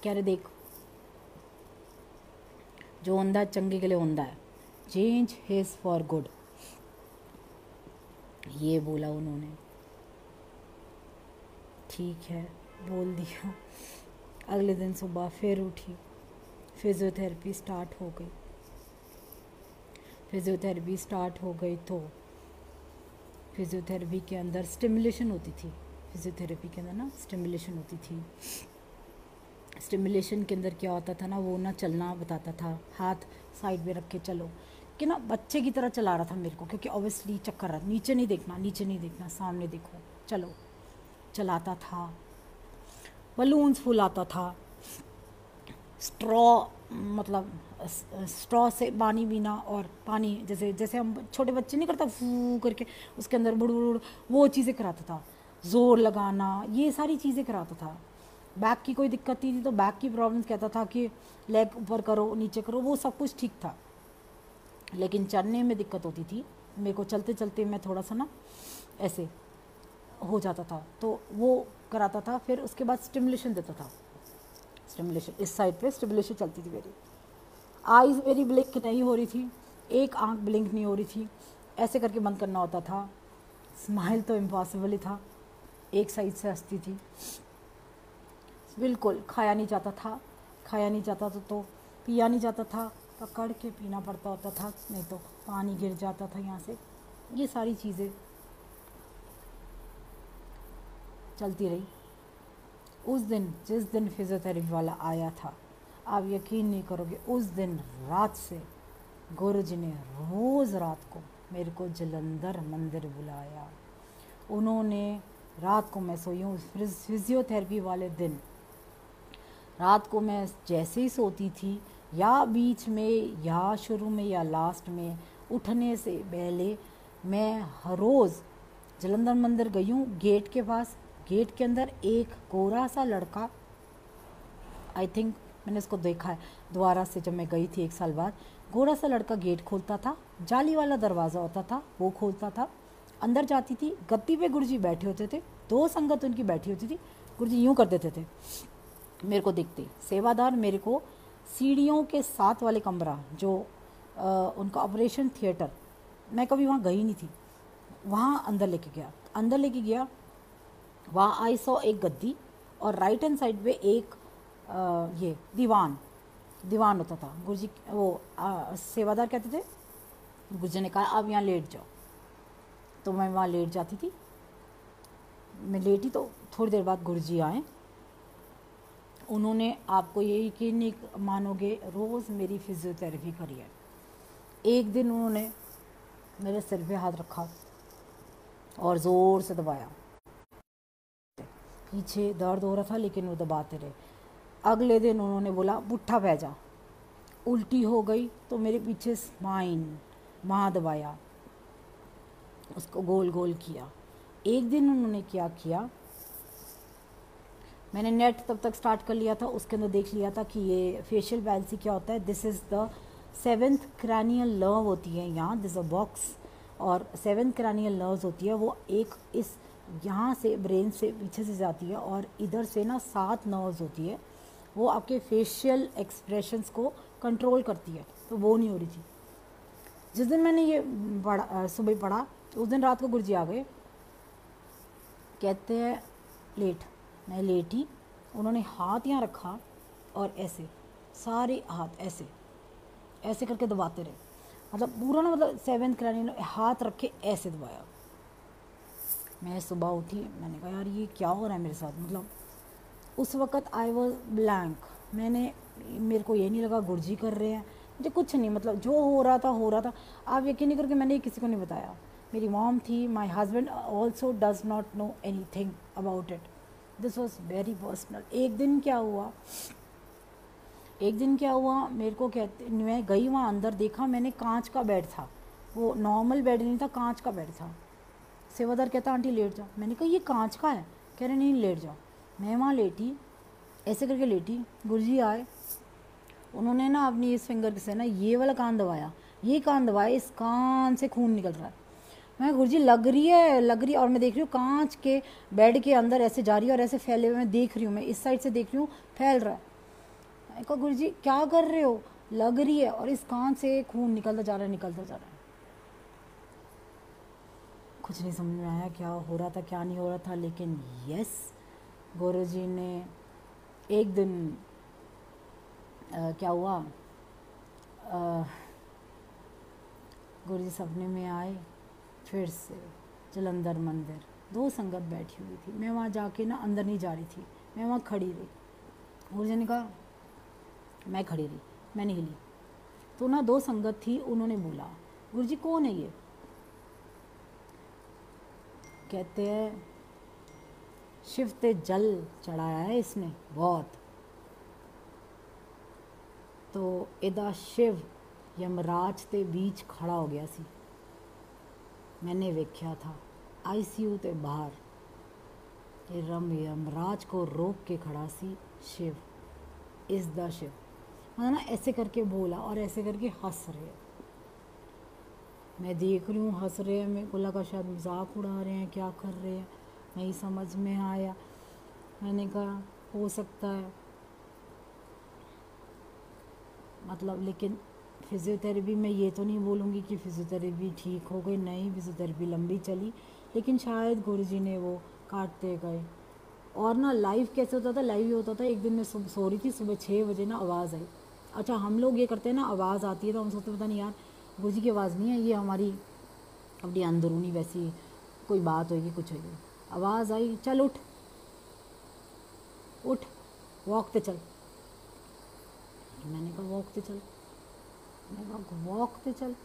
S1: कह रहे देख जो होंदा है चंगे के लिए होंदा है, चेंज इज़ फॉर गुड, ये बोला उन्होंने। ठीक है, बोल दिया। अगले दिन सुबह फिर उठी, फिज़ियोथेरेपी स्टार्ट हो गई। फिज़ियोथेरेपी स्टार्ट हो गई तो फिज़ियोथेरेपी के अंदर स्टिमुलेशन होती थी। फिज़ियोथेरेपी के अंदर ना स्टिमुलेशन होती थी। स्टिमुलेशन के अंदर क्या होता था ना, वो ना चलना बताता था, हाथ साइड में रख के चलो, कि ना बच्चे की तरह चला रहा था मेरे को, क्योंकि ऑब्वियसली चक्कर रहा, नीचे नहीं देखना, नीचे नहीं देखना, सामने देखो, चलो। चलाता था, बलून्स फुलाता था, स्ट्रॉ, मतलब स्ट्रॉ से पानी पीना, और पानी जैसे जैसे हम छोटे बच्चे नहीं करता फू करके उसके अंदर बुड़ बुड़, वो चीज़ें कराता था। ज़ोर लगाना, ये सारी चीज़ें कराता था। बैक की कोई दिक्कत नहीं थी तो बैक की प्रॉब्लम्स कहता था कि लेग ऊपर करो, नीचे करो, वो सब कुछ ठीक था। लेकिन चलने में दिक्कत होती थी मेरे को, चलते चलते मैं थोड़ा सा ना ऐसे हो जाता था, तो वो कराता था। फिर उसके बाद स्टिमुलेशन देता था। स्टिमुलेशन इस साइड पे स्टिमुलेशन चलती थी मेरी। आईज मेरी ब्लिंक नहीं हो रही थी, एक आंख ब्लिंक नहीं हो रही थी, ऐसे करके बंद करना होता था। स्माइल तो इम्पॉसिबल ही था, एक साइड से हंसती थी। बिल्कुल खाया नहीं जाता था, खाया नहीं जाता था तो पिया नहीं जाता था, पकड़ के पीना पड़ता होता था, नहीं तो पानी गिर जाता था यहाँ से। ये सारी चीज़ें चलती रही। उस दिन जिस दिन फिज़ियोथेरेपी वाला आया था, आप यकीन नहीं करोगे, उस दिन रात से गुरु जी ने रोज़ रात को मेरे को जलंधर मंदिर बुलाया। उन्होंने रात को, मैं सोई हूँ फिज़ियोथेरेपी वाले दिन, रात को मैं जैसे ही सोती थी या बीच में या शुरू में या लास्ट में, उठने से पहले मैं हर रोज़ जलंधर मंदिर गई हूँ। गेट के पास, गेट के अंदर एक गोरा सा लड़का, आई थिंक मैंने उसको देखा है दोबारा से जब मैं गई थी 1 साल बाद, गोरा सा लड़का गेट खोलता था, जाली वाला दरवाज़ा होता था वो खोलता था, अंदर जाती थी, गद्दी पे गुरुजी बैठे होते थे, 2 संगत उनकी बैठी होती थी। गुरुजी यूँ कर देते थे मेरे को देखते, सेवादार मेरे को सीढ़ियों के साथ वाले कमरा जो उनका ऑपरेशन थिएटर, मैं कभी वहाँ गई नहीं थी, वहाँ अंदर लेके गया। वहाँ आई सौ एक गद्दी और राइट हैंड साइड पे एक ये दीवान होता था। गुरुजी वो सेवादार कहते थे, गुरुजी ने कहा आप यहाँ लेट जाओ, तो मैं वहाँ लेट जाती थी। मैं लेटी तो थोड़ी देर बाद गुरुजी आए। उन्होंने, आपको ये यकीन नहीं मानोगे, रोज़ मेरी फिज़ियोथेरेपी करी है। एक दिन उन्होंने मेरे सिर पे हाथ रखा और ज़ोर से दबाया, पीछे दर्द हो रहा था लेकिन वो दबाते रहे। अगले दिन उन्होंने बोला पुट्ठा पै जा, उल्टी हो गई तो मेरे पीछे स्पाइन वहाँ दबाया, उसको गोल गोल किया। एक दिन उन्होंने क्या किया, मैंने नेट तब तक स्टार्ट कर लिया था, उसके अंदर देख लिया था कि ये फेशियल पैल्सी क्या होता है। This is the 7th cranial nerve होती है यहाँ, दिस अ बॉक्स, और 7th क्रैनियल नर्व्स होती है, वो एक इस यहाँ से ब्रेन से पीछे से जाती है और इधर से ना 7 नर्व्स होती है, वो आपके फेशियल एक्सप्रेशंस को कंट्रोल करती है। तो वो नहीं हो रही थी। जिस दिन मैंने ये सुबह पढ़ा, उस दिन रात को गुरुजी आ गए, कहते हैं लेट। मैं लेटी, उन्होंने हाथ यहाँ रखा और ऐसे सारे हाथ ऐसे ऐसे करके दबाते रहे, मतलब पूरा ना, मतलब 7th क्रैनियल हाथ रख के ऐसे दबाया। मैं सुबह उठी, मैंने कहा यार ये क्या हो रहा है मेरे साथ, मतलब उस वक़्त आई वॉज ब्लैंक। मेरे को ये नहीं लगा गुरुजी कर रहे हैं, मुझे कुछ नहीं, मतलब जो हो रहा था। आप यकीन नहीं करके मैंने किसी को नहीं बताया। मेरी मॉम थी, my husband also does not know any thing about it, this was very personal. एक दिन क्या हुआ, मेरे को कहते, मैं गई वहाँ अंदर, देखा मैंने कांच का बेड था, वो नॉर्मल बेड नहीं था, कांच का बेड था। सेवादार कहता आंटी लेट जाओ, मैंने कहा ये कांच का है, कह रहे नहीं लेट जाओ। मैं वहाँ लेटी, ऐसे करके लेटी, गुरुजी आए, उन्होंने ना अपनी इस फिंगर से ना ये वाला कान दबाया, ये कान दबाया, इस कान से खून निकल रहा है। मैं गुरुजी लग रही है, और मैं देख रही हूँ कांच के बेड के अंदर ऐसे जा रही है और ऐसे फैले हुए मैं देख रही हूँ, मैं इस साइड से देख रही हूँ फैल रहा है। मैं कहा गुरुजी क्या कर रहे हो, लग रही है और इस कान से खून निकलता जा रहा है। कुछ नहीं समझ में आया क्या हो रहा था क्या नहीं हो रहा था, लेकिन यस, गुरुजी ने एक दिन क्या हुआ, गुरुजी सपने में आए, फिर से जलंधर मंदिर, 2 संगत बैठी हुई थी। मैं वहाँ जाके ना अंदर नहीं जा रही थी, मैं वहाँ खड़ी रही। गुरुजी ने कहा, मैं खड़ी रही, मैं नहीं हिली। तो ना 2 संगत थी, उन्होंने बोला गुरुजी कौन है ये, कहते हैं शिव ते जल चढ़ाया है इसने बहुत, तो इदा शिव यमराज ते बीच खड़ा हो गया सी। मैंने वेख्या था आईसीयू ते बाहर, ये यमराज को रोक के खड़ा सी शिव, इस द शिव, मतलब ना ऐसे करके बोला और ऐसे करके हंस रहे। मैं देख रही हूँ हंस रहे हैं, मेरे को लगा शायद मजाक उड़ा रहे हैं, क्या कर रहे हैं, नहीं समझ में आया। मैंने कहा हो सकता है, मतलब, लेकिन फिज़ियोथेरेपी में ये तो नहीं बोलूँगी कि फ़िज़ियोथेरेपी ठीक हो गई, नहीं, फ़िज़ियोथेरेपी लंबी चली, लेकिन शायद गुरुजी ने वो काटते गए। और ना लाइव कैसे होता था, लाइव ये होता था, एक दिन मैं सो रही थी, सुबह 6 बजे ना आवाज़ आई। अच्छा, हम लोग ये करते हैं ना, आवाज़ आती है तो हम सोचते पता नहीं यार गुरुजी की आवाज़ नहीं है, ये हमारी अपनी अंदरूनी वैसी कोई बात होगी, कुछ होगी। आवाज़ आई, चल उठ वॉक पे चल। मैंने कहा वॉक पे चल, मैं कहा वॉक पे चल।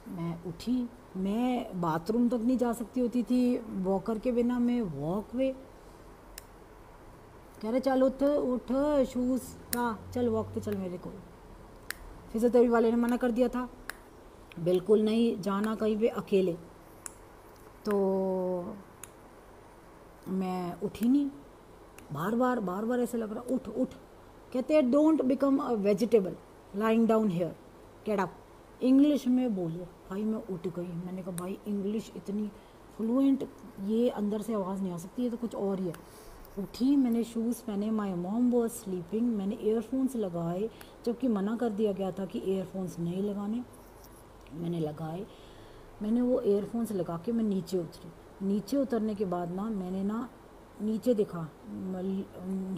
S1: मैं उठी, मैं बाथरूम तक नहीं जा सकती होती थी वॉकर के बिना, मैं वॉक वे। कह रहे चल उठ उठ, शूज़ का, चल वॉक पे चल मेरे को। फिजियोथेरेपी वाले ने मना कर दिया था, बिल्कुल नहीं जाना कहीं पे अकेले। तो मैं उठी नहीं, बार बार ऐसे लग रहा उठ उठ। कहते हैं don't become a vegetable lying down here, get up. English में बोलो। भाई मैं उठ गई। मैंने कहा भाई इंग्लिश इतनी फ्लुएंट, ये अंदर से आवाज़ नहीं आ सकती, ये तो कुछ और ही है। उठी, मैंने शूज़ पहने, माई मॉम वॉज स्लीपिंग। मैंने ईयरफोन्स लगाए, जबकि मना कर दिया गया था कि ईयरफोन्स नहीं लगाने। मैंने लगाए, मैंने वो ईयरफोन्स लगा के मैं नीचे उतरी। नीचे उतरने के बाद ना मैंने ना नीचे देखा,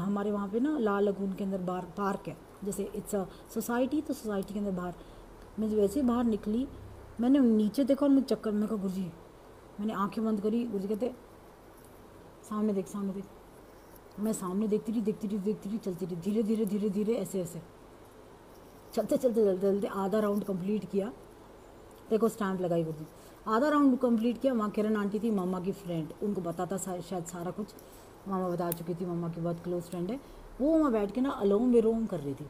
S1: हमारे वहाँ पे ना लाल लगून के अंदर बार पार्क है, जैसे इट्स अ सोसाइटी, तो सोसाइटी के अंदर बाहर। मैं वैसे ही बाहर निकली, मैंने नीचे देखा और मुझे चक्कर। मैं कहा गुरुजी, मैंने आंखें बंद करी। गुरुजी कहते सामने देख, सामने देख। मैं सामने देखती रही, चलती रही, धीरे धीरे धीरे धीरे, ऐसे ऐसे चलते चलते चलते चलते आधा राउंड कंप्लीट किया। देखो स्टैंप लगाई गुरुजी। आधा राउंड कंप्लीट किया। वहाँ किरण आंटी थी, मामा की फ्रेंड, उनको पता था शायद सारा कुछ, मामा बता चुकी थी, मामा की बहुत क्लोज फ्रेंड है। वो वहाँ बैठ के ना अलोम विलोम कर रही थी,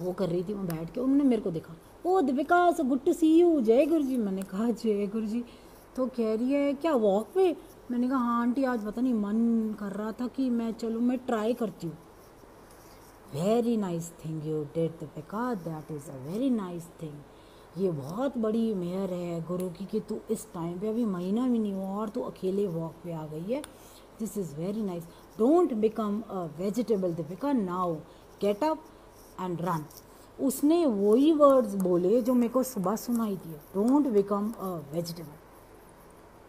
S1: वो कर रही थी वहाँ बैठ के। उन्होंने मेरे को देखा, oh Deepika so good to see you, जय गुरु जी। मैंने कहा जय गुरु जी। तो कह रही है क्या वॉक पे? मैंने कहा हाँ आंटी, आज पता नहीं मन कर रहा था कि मैं चलूँ, मैं ट्राई करती हूँ। Very nice thing you did Deepika, that is a very nice thing. ये बहुत बड़ी मेहर है गुरु की कि तू इस टाइम पे, अभी महीना भी नहीं हुआ और तू अकेले वॉक पे आ गई है। This is very nice. Don't become a vegetable Deepika, now get up and run. उसने वही वर्ड्स बोले जो मेरे को सुबह सुनाई दिए, डोंट बिकम अ वेजिटेबल।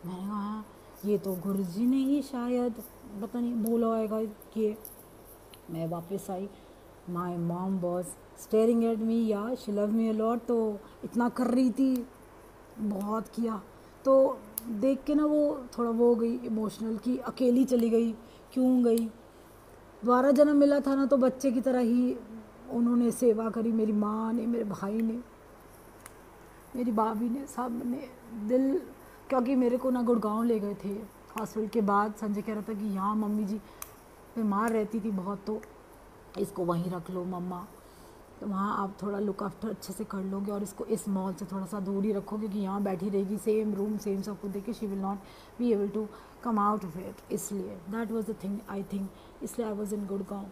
S1: मैंने कहा ये तो गुरुजी ने ही शायद पता नहीं बोला होगा कि। मैं वापस आई, my mom was staring at me, या she love me a lot, तो इतना कर रही थी, बहुत किया। तो देख के ना वो थोड़ा वो हो गई इमोशनल, कि अकेली चली गई, क्यों गई। दोबारा जन्म मिला था ना, तो बच्चे की तरह ही उन्होंने सेवा करी, मेरी माँ ने, मेरे भाई ने, मेरी भाभी ने, सब ने दिल। क्योंकि मेरे को ना गुड़गांव ले गए थे हॉस्पिटल के बाद। संजय कह रहा था कि यहाँ मम्मी जी बीमार रहती थी बहुत, तो इसको वहीं रख लो मम्मा, तो वहाँ आप थोड़ा लुक आफ्टर अच्छे से कर लोगे, और इसको इस मॉल से थोड़ा सा दूर ही रखोगे कि यहाँ बैठी रहेगी, सेम रूम सेम सब कुछ देखे, she will not be able to come out of it. इसलिए that was the thing I think, इसलिए आई वाज इन गुड़गांव।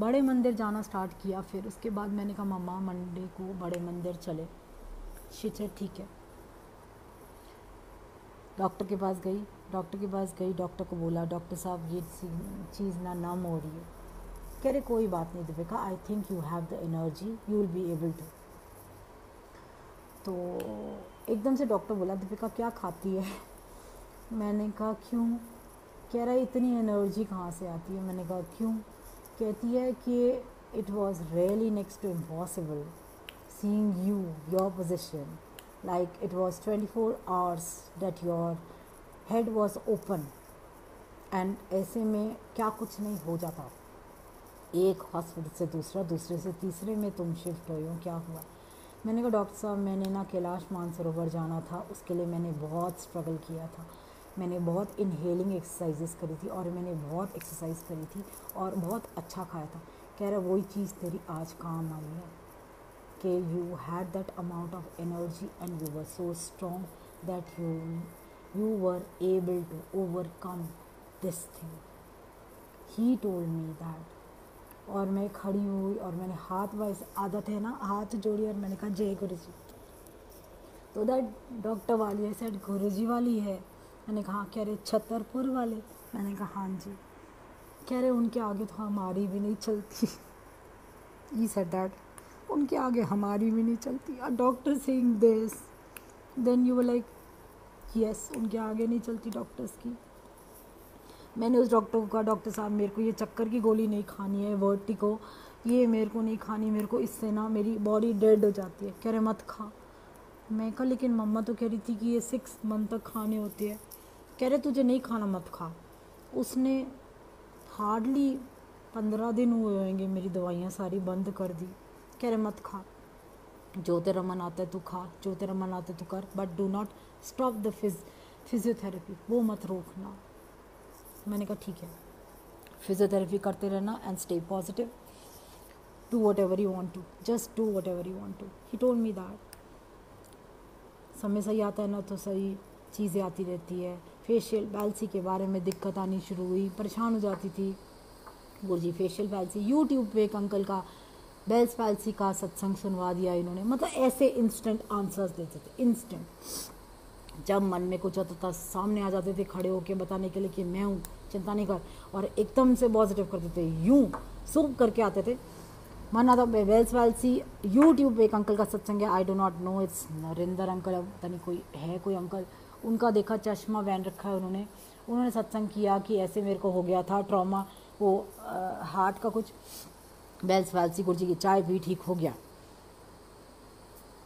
S1: बड़े मंदिर जाना स्टार्ट किया। फिर उसके बाद मैंने कहा मम्मा मंडे को बड़े मंदिर चले। शी सेड ठीक है। डॉक्टर के पास गई, डॉक्टर को बोला डॉक्टर साहब ये चीज़ ना नम हो रही है। कह रहे कोई बात नहीं Deepika, I think you have the energy, you will be able to. तो एकदम से डॉक्टर बोला दीपिका क्या खाती है? मैंने कहा क्यों? कह रहा है इतनी एनर्जी कहाँ से आती है? मैंने कहा क्यों? कहती है कि it was really next to impossible seeing you, your position, like it was 24 hours that your head was open, and ऐसे में क्या कुछ नहीं हो जाता। एक हॉस्पिटल से दूसरा, दूसरे से तीसरे में तुम शिफ्ट हुई हो, क्या हुआ? मैंने कहा डॉक्टर साहब मैंने ना कैलाश मानसरोवर जाना था, उसके लिए मैंने बहुत स्ट्रगल किया था, मैंने बहुत इनहेलिंग एक्सरसाइजेस करी थी, और मैंने बहुत एक्सरसाइज करी थी और बहुत अच्छा खाया था। कह रहा वही चीज़ तेरी आज काम आई है कि you had that amount of energy and you were so strong that you were able to overcome this thing. He told me that. और मैं खड़ी हुई और मैंने हाथ, वैसे आदत है ना, हाथ जोड़ी और मैंने कहा जय गुरु जी। तो दैट डॉक्टर वाली है सेड गुरु जी वाली है। मैंने कहा कह रहे छतरपुर वाले? मैंने कहा हाँ जी। कह रहे उनके आगे तो हमारी भी नहीं चलती। ही सेड दैट, उनके आगे हमारी भी नहीं चलती। A doctor saying this, then you were like yes, उनके आगे नहीं चलती डॉक्टर्स की। मैंने उस डॉक्टर को कहा डॉक्टर साहब मेरे को ये चक्कर की गोली नहीं खानी है, वर्टिगो, ये मेरे को नहीं खानी, मेरे को इससे ना मेरी बॉडी डेड हो जाती है। कह रहे मत खा। मैं कहा लेकिन मम्मा तो कह रही थी कि ये 6 मंथ तक खाने होती है। कह रहे तुझे नहीं खाना मत खा। उसने हार्डली 15 दिन हुए होंगे मेरी दवाइयाँ सारी बंद कर दी। कह रहे मत खा, जो तेरा मन आता है तू खा, जो तेरा मन आता है तू कर, but do not stop the physiotherapy, वो मत रोकना। मैंने कहा ठीक है, फिजियोथेरेपी करते रहना and stay positive, do whatever you want to, just do whatever you want to. He told me that. समय सही आता है ना तो सही चीज़ें आती रहती है। फेशियल पैल्सी के बारे में दिक्कत आनी शुरू हुई, परेशान हो जाती थी। गुरुजी फेशियल पैल्सी, यूट्यूब पे एक अंकल का बेल्स पैल्सी का सत्संग सुनवा दिया इन्होंने। मतलब ऐसे इंस्टेंट आंसर्स देते थे, इंस्टेंट। जब मन में कुछ आता था सामने आ जाते थे खड़े होके बताने के लिए कि मैं हूँ, चिंता नहीं कर, और एकदम से पॉजिटिव करते थे, यूँ सूप करके आते थे। मन आता बेल्स पैल्सी, यूट्यूब पे एक अंकल का सत्संग है, आई do not no, it's Narendra uncle, पता नहीं कोई है कोई अंकल, उनका देखा चश्मा पहन रखा है उन्होंने सत्संग किया कि ऐसे मेरे को हो गया था ट्रॉमा, वो हार्ट का कुछ, बेल्स पैल्सी, गुरुजी की चाय भी ठीक हो गया।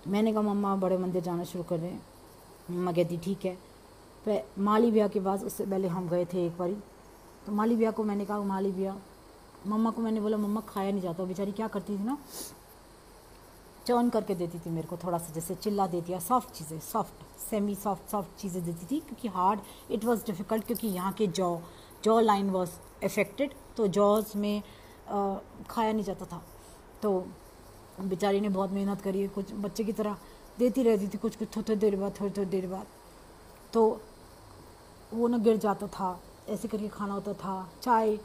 S1: मैंने कहा मम्मा बड़े मंदिर जाना शुरू कर रहे हैं। मम्मा कहती ठीक है। फिर माली भैया के पास, उससे पहले हम गए थे एक बारी, तो माली भैया को मैंने कहा, माली भैया, मम्मा को मैंने बोला मम्मा खाया नहीं जाता, बेचारी क्या करती थी ना, चर्न करके देती थी मेरे को थोड़ा सा, जैसे चिल्ला देती है, सॉफ्ट चीज़ें, सॉफ्ट सेमी सॉफ्ट चीज़ें देती थी, क्योंकि हार्ड इट वाज डिफ़िकल्ट, क्योंकि यहाँ के जॉ लाइन वाज अफेक्टेड, तो जॉज में खाया नहीं जाता था। तो बेचारी ने बहुत मेहनत करी, कुछ बच्चे की तरह देती रहती थी, कुछ थोड़ी देर बाद तो वो ना गिर जाता था, ऐसे करके खाना होता था। चाय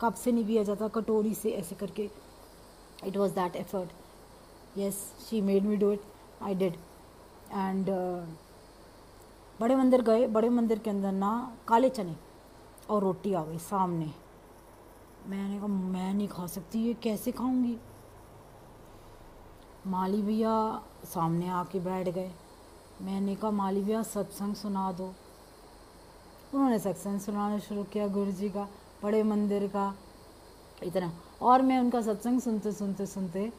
S1: कप से नहीं पिया जाता, कटोरी से ऐसे करके। It was that effort, yes she made me do it, I did. And बड़े मंदिर गए, बड़े मंदिर के अंदर ना काले चने और रोटी आ गई सामने। मैंने कहा मैं नहीं खा सकती, ये कैसे खाऊंगी। माली भैया सामने आके बैठ गए। मैंने कहा माली भैया सत्संग सुना दो। उन्होंने सत्संग सुनाना शुरू किया, गुरुजी का, बड़े मंदिर का, इतना। और मैं उनका सत्संग सुनते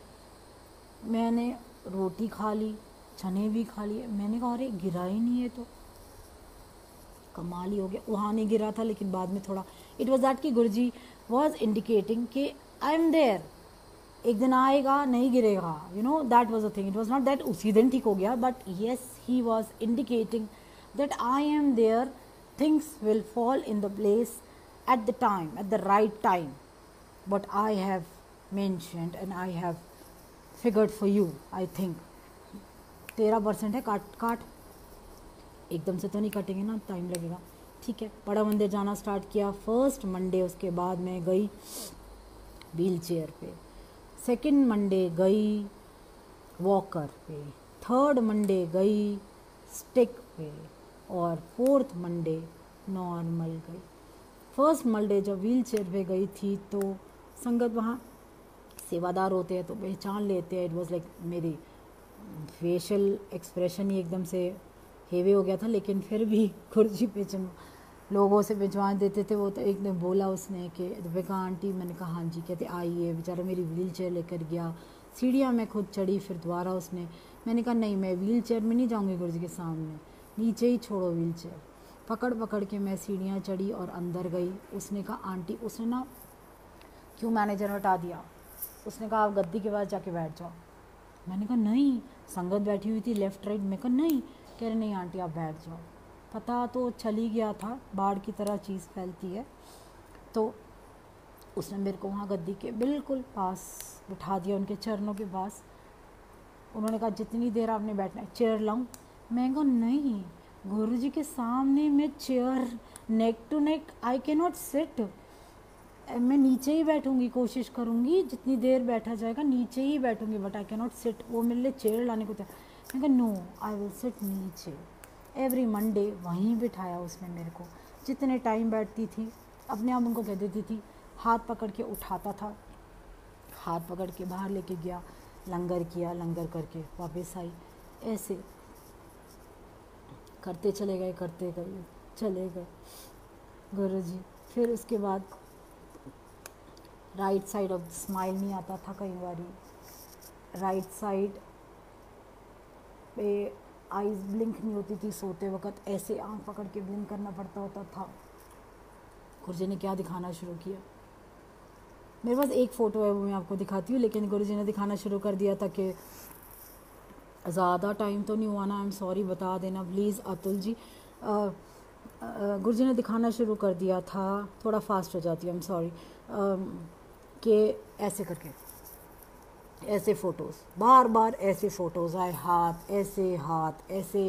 S1: मैंने रोटी खा ली, चने भी खा लिए। मैंने कहा अरे गिरा ही नहीं है, तो कमाल ही हो गया। वहाँ नहीं गिरा था, लेकिन बाद में थोड़ा इट वॉज दैट कि गुरुजी वॉज इंडिकेटिंग कि आई एम देयर, एक दिन आएगा नहीं गिरेगा, you know that was a thing. It was not that उसी दिन ठीक हो गया, but yes he was indicating that I am there, things will fall in the place at the time, at the right time, what I have mentioned and I have figured for you. I think 13% है, काट एकदम से तो नहीं कटेंगे ना, time लगेगा, ठीक है। बड़ा मंदिर जाना स्टार्ट किया फर्स्ट मंडे, उसके बाद मैं गई व्हील चेयर पे, सेकंड मंडे गई वॉकर पे, थर्ड मंडे गई स्टिक पे, और फोर्थ मंडे नॉर्मल गई। फर्स्ट मंडे जब व्हील चेयर पे गई थी तो संगत वहाँ सेवादार होते हैं तो पहचान लेते हैं। इट वॉज लाइक मेरी फेशियल एक्सप्रेशन ही एकदम से हेवी हो गया था, लेकिन फिर भी कुर्सी पे लोगों से भिजवा देते थे वो। तो एक ने बोला उसने कि दीपिका आंटी, मैंने कहा हाँ जी, कहते आइए। बेचारा मेरी व्हील चेयर लेकर गया, सीढ़ियाँ मैं खुद चढ़ी, फिर दोबारा उसने, मैंने कहा नहीं मैं व्हील चेयर में नहीं जाऊँगी गुरुजी के सामने, नीचे ही छोड़ो व्हील चेयर। पकड़ के मैं सीढ़ियाँ चढ़ी और अंदर गई। उसने कहा आंटी, उसने ना क्यों मैनेजर हटा दिया, उसने कहा आप गद्दी के पास जाके बैठ जाओ। मैंने कहा नहीं, संगत बैठी हुई थी लेफ़्ट राइट, मैं कहा नहीं, कह रहे नहीं आंटी आप बैठ जाओ। पता तो चल ही गया था, बाढ़ की तरह चीज़ फैलती है। तो उसने मेरे को वहाँ गद्दी के बिल्कुल पास बिठा दिया, उनके चरणों के पास। उन्होंने कहा जितनी देर आपने बैठना है, चेयर लाऊं? मैं कहा नहीं गुरुजी के सामने मैं chair neck to neck I can not sit, मैं नीचे ही बैठूंगी, कोशिश करूंगी जितनी देर बैठा जाएगा नीचे ही बैठूंगी, but I can not sit. वो मेरे लिए चेयर लाने को था। मैं कहा नो आई विल सिट नीचे। एवरी मंडे वहीं बिठाया उसने मेरे को। जितने टाइम बैठती थी अपने आप उनको कह देती थी, हाथ पकड़ के उठाता था, हाथ पकड़ के बाहर लेके गया, लंगर किया, लंगर करके वापस आई। ऐसे करते चले गए गुरुजी। फिर उसके बाद राइट साइड ऑफ स्माइल नहीं आता था, कई बारी राइट साइड पे आईज ब्लिंक नहीं होती थी, सोते वक्त ऐसे आंख पकड़ के ब्लिंक करना पड़ता होता था। गुरुजी ने क्या दिखाना शुरू किया, मेरे पास एक फ़ोटो है, वो मैं आपको दिखाती हूँ, लेकिन गुरुजी ने दिखाना शुरू कर दिया था कि ज़्यादा टाइम तो नहीं हुआ ना, आई एम सॉरी, बता देना प्लीज़ अतुल जी। गुरुजी ने दिखाना शुरू कर दिया था, थोड़ा फास्ट हो जाती है, आई एम सॉरी, कि ऐसे करके ऐसे फ़ोटोज़, बार बार ऐसे फ़ोटोज़ आए, हाथ ऐसे, हाथ ऐसे,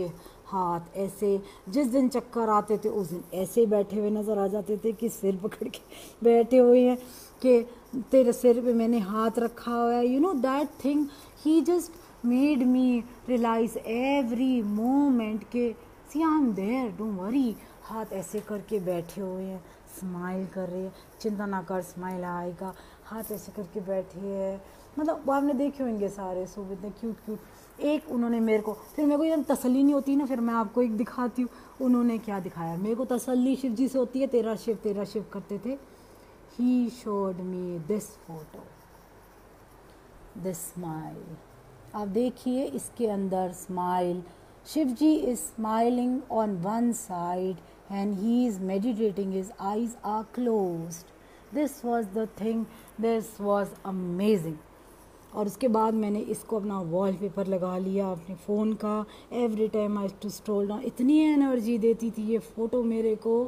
S1: हाथ ऐसे। जिस दिन चक्कर आते थे उस दिन ऐसे बैठे हुए नज़र आ जाते थे कि सिर पकड़ के बैठे हुए हैं, कि तेरे सिर पे मैंने हाथ रखा हुआ है, you know that thing. He just made me realize every moment के see I am there, don't worry. हाथ ऐसे करके बैठे हुए हैं, स्माइल कर रहे हैं, चिंता ना कर स्माइल आएगा, हाथ ऐसे करके बैठे हैं। मतलब वो आपने देखे होंगे सारे सूप इतने क्यूट क्यूट। एक उन्होंने मेरे को, फिर मेरे को एकदम तसल्ली नहीं होती ना, फिर मैं आपको एक दिखाती हूँ उन्होंने क्या दिखाया। मेरे को तसल्ली शिव जी से होती है, तेरा शिव करते थे। He showed me this photo, this smile. आप देखिए इसके अंदर smile, Shiv ji is smiling on one side and he is meditating, his eyes are closed. This was the thing, this was amazing. और उसके बाद मैंने इसको अपना वॉलपेपर लगा लिया अपने फ़ोन का। Every time I to stroll down, इतनी एनर्जी देती थी ये फ़ोटो मेरे को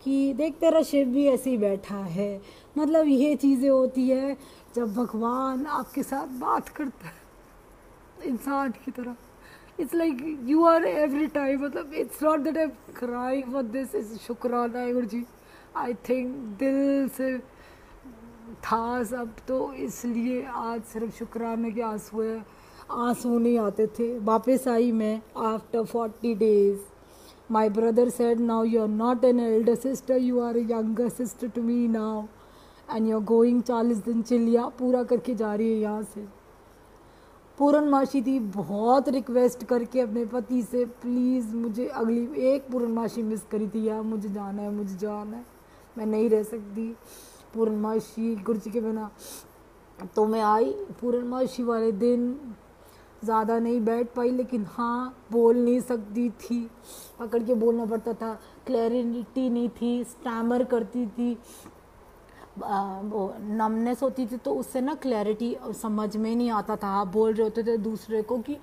S1: कि देख तेरा शिव भी ऐसे ही बैठा है। मतलब ये चीज़ें होती है जब भगवान आपके साथ बात करता है इंसान की तरह। It's like you are every time, मतलब it's not that I am crying for this, is शुक्राना है गुरु जी। आई थिंक दिल से था सब, तो इसलिए आज सिर्फ शुक्राने के आंसू है, आंसू नहीं आते थे। वापस आई मैं after 40 days। My brother said now you are not an elder sister, you are a younger sister to me now and you are going. 40 दिन चिलिया पूरा करके जा रही है यहाँ से। पूर्णमासी थी, बहुत रिक्वेस्ट करके अपने पति से, प्लीज़ मुझे अगली एक पूर्णमासी मिस करी थी यार, मुझे जाना है, मुझे जाना है, मैं नहीं रह सकती पूर्णमासी गुरुजी के बिना। तो मैं आई पूर्णमासी वाले दिन, ज़्यादा नहीं बैठ पाई, लेकिन हाँ बोल नहीं सकती थी, पकड़ के बोलना पड़ता था, क्लैरिटी नहीं थी, स्टैमर करती थी, वो नमनेस होती थी, तो उससे ना क्लैरिटी समझ में नहीं आता था। आप बोल रहे होते थे दूसरे को कि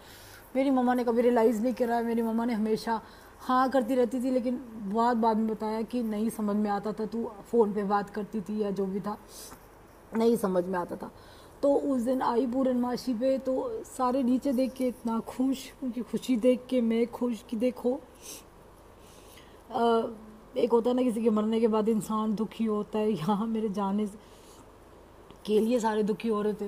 S1: मेरी मम्मा ने कभी रियलाइज़ नहीं करा, मेरी मम्मा ने हमेशा हाँ करती रहती थी, लेकिन बाद में बताया कि नहीं समझ में आता था, तू फ़ोन पे बात करती थी या जो भी था, नहीं समझ में आता था। तो उस दिन आई पूर्णमासी पे, तो सारे नीचे देख के इतना खुश, उनकी खुशी देख के मैं खुश कि देखो एक होता है ना किसी के मरने के बाद इंसान दुखी होता है, यहाँ मेरे जाने के लिए सारे दुखी हो रहे थे।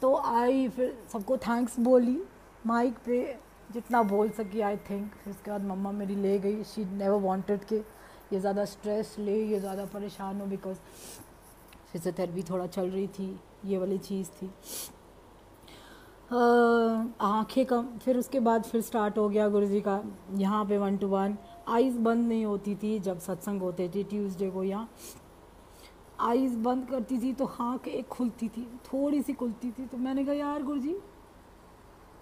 S1: तो आई फिर सबको थैंक्स बोली माइक पे, जितना बोल सकी आई थिंक। फिर उसके बाद मम्मा मेरी ले गई, शी नेवर वांटेड कि ये ज़्यादा स्ट्रेस ले, ये ज़्यादा परेशान हो, बिकॉज फिजियोथेरेपी थोड़ा चल रही थी, ये वाली चीज़ थी। आँखें कम, फिर उसके बाद फिर स्टार्ट हो गया गुरुजी का यहाँ पे 1 to 1। आइज़ बंद नहीं होती थी जब सत्संग होते थे ट्यूसडे को, यहाँ आइज़ बंद करती थी तो आँख एक खुलती थी, थोड़ी सी खुलती थी। तो मैंने कहा यार गुरुजी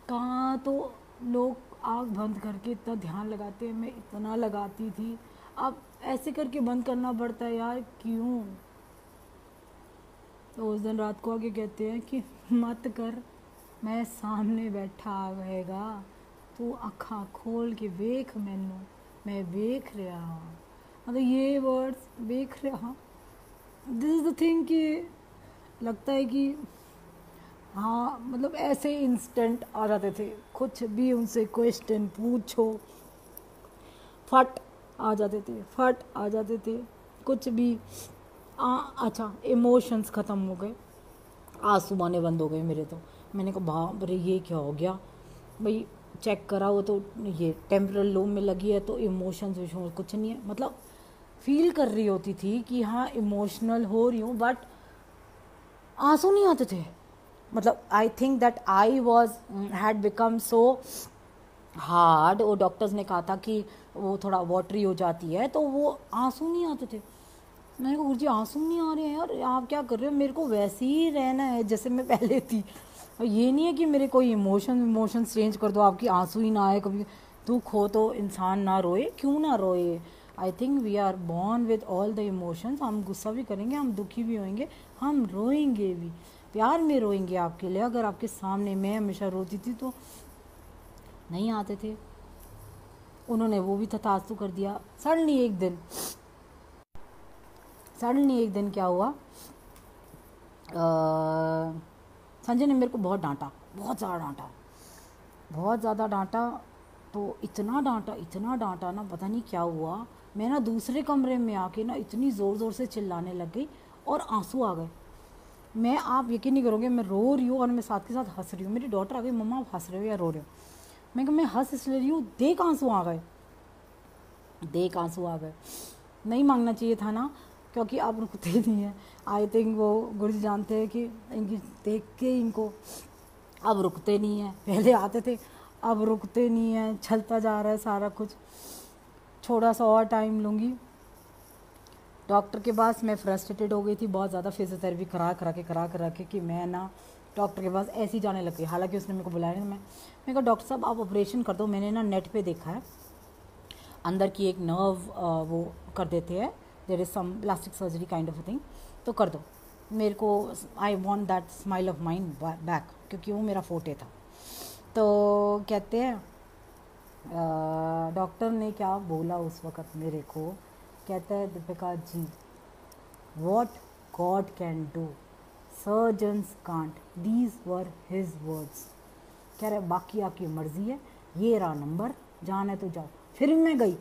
S1: कहाँ तो लोग आँख बंद करके इतना ध्यान लगाते हैं, मैं इतना लगाती थी, अब ऐसे करके बंद करना पड़ता है यार, क्यों? तो उस दिन रात को आके कहते हैं कि मत कर, मैं सामने बैठा रहेगा, तू अखा खोल के वेख मैनू, मैं वेख रहा हाँ। मतलब ये वर्ड्स वेख रहा, दिस इज़ द थिंग कि लगता है कि हाँ, मतलब ऐसे इंस्टेंट आ जाते थे, कुछ भी उनसे क्वेश्चन पूछो फट आ जाते थे, फट आ जाते थे, कुछ भी। अच्छा इमोशंस ख़त्म हो गए, आंसू आने बंद हो गए मेरे। तो मैंने कहा बाप रे ये क्या हो गया भाई, चेक करा वो तो ये टेम्परल लोब में लगी है, तो इमोशंस कुछ नहीं है। मतलब फील कर रही होती थी कि हाँ इमोशनल हो रही हूँ, बट आंसू नहीं आते थे। मतलब I think that I was had become so hard, वो डॉक्टर्स ने कहा था कि वो थोड़ा वाटरी हो जाती है, तो वो आंसू नहीं आते थे। मैंने कहा गुरुजी आंसू नहीं आ रहे हैं यार, आप क्या कर रहे हो, मेरे को वैसे ही रहना है जैसे मैं पहले थी। ये नहीं है कि मेरे कोई इमोशंस चेंज कर दो, आपकी आंसू ही ना आए, कभी दुख हो तो इंसान ना रोए, क्यों ना रोए, I think we are born with all the emotions. हम गुस्सा भी करेंगे, हम दुखी भी होंगे, हम रोएंगे भी, प्यार में रोएंगे आपके लिए। अगर आपके सामने मैं हमेशा रोती थी तो नहीं आते थे। उन्होंने वो भी तथास्तु कर दिया। सडनली एक दिन क्या हुआ, संजय ने मेरे को बहुत डांटा, बहुत ज़्यादा डांटा। तो इतना डांटा ना, पता नहीं क्या हुआ। मैं ना दूसरे कमरे में आके ना इतनी ज़ोर से चिल्लाने लग गई और आंसू आ गए। मैं, आप यकीन नहीं करोगे, मैं रो रही हूँ और मैं साथ के साथ हंस रही हूँ। मेरी डॉटर आ गई, मम्मा आप हंस रहे हो या रो रहे हो? मैं कहा मैं हंस इसलिए रही हूँ, देख आंसू आ गए। नहीं मांगना चाहिए था ना, क्योंकि आप रुकते नहीं हैं। आई थिंक वो गुरुजी जानते हैं कि इनकी देख के इनको अब रुकते नहीं हैं। पहले आते थे, अब रुकते नहीं हैं, चलता जा रहा है सारा कुछ। थोड़ा सा और टाइम लूँगी। डॉक्टर के पास मैं फ्रस्ट्रेटेड हो गई थी बहुत ज़्यादा, फिजियोथेरेपी करा के कि मैं ना डॉक्टर के पास ऐसी जाने लग गई। हालांकि उसने मेरे को बुलाया नहीं। मैं कहा डॉक्टर साहब आप ऑपरेशन कर दो। मैंने ना नेट पे देखा है, अंदर की एक नर्व वो कर देते हैं, there is some plastic surgery kind of thing, तो कर दो मेरे को। I want that smile of mind back, क्योंकि वो मेरा फोटे था। तो कहते हैं डॉक्टर ने क्या बोला उस वक़्त मेरे को, कहता है Deepika ji, what God can do surgeons can't, these were his words. कह रहे बाकी आपकी मर्ज़ी है, ये रहा नंबर, जाना है तो जाओ। फिर मैं गई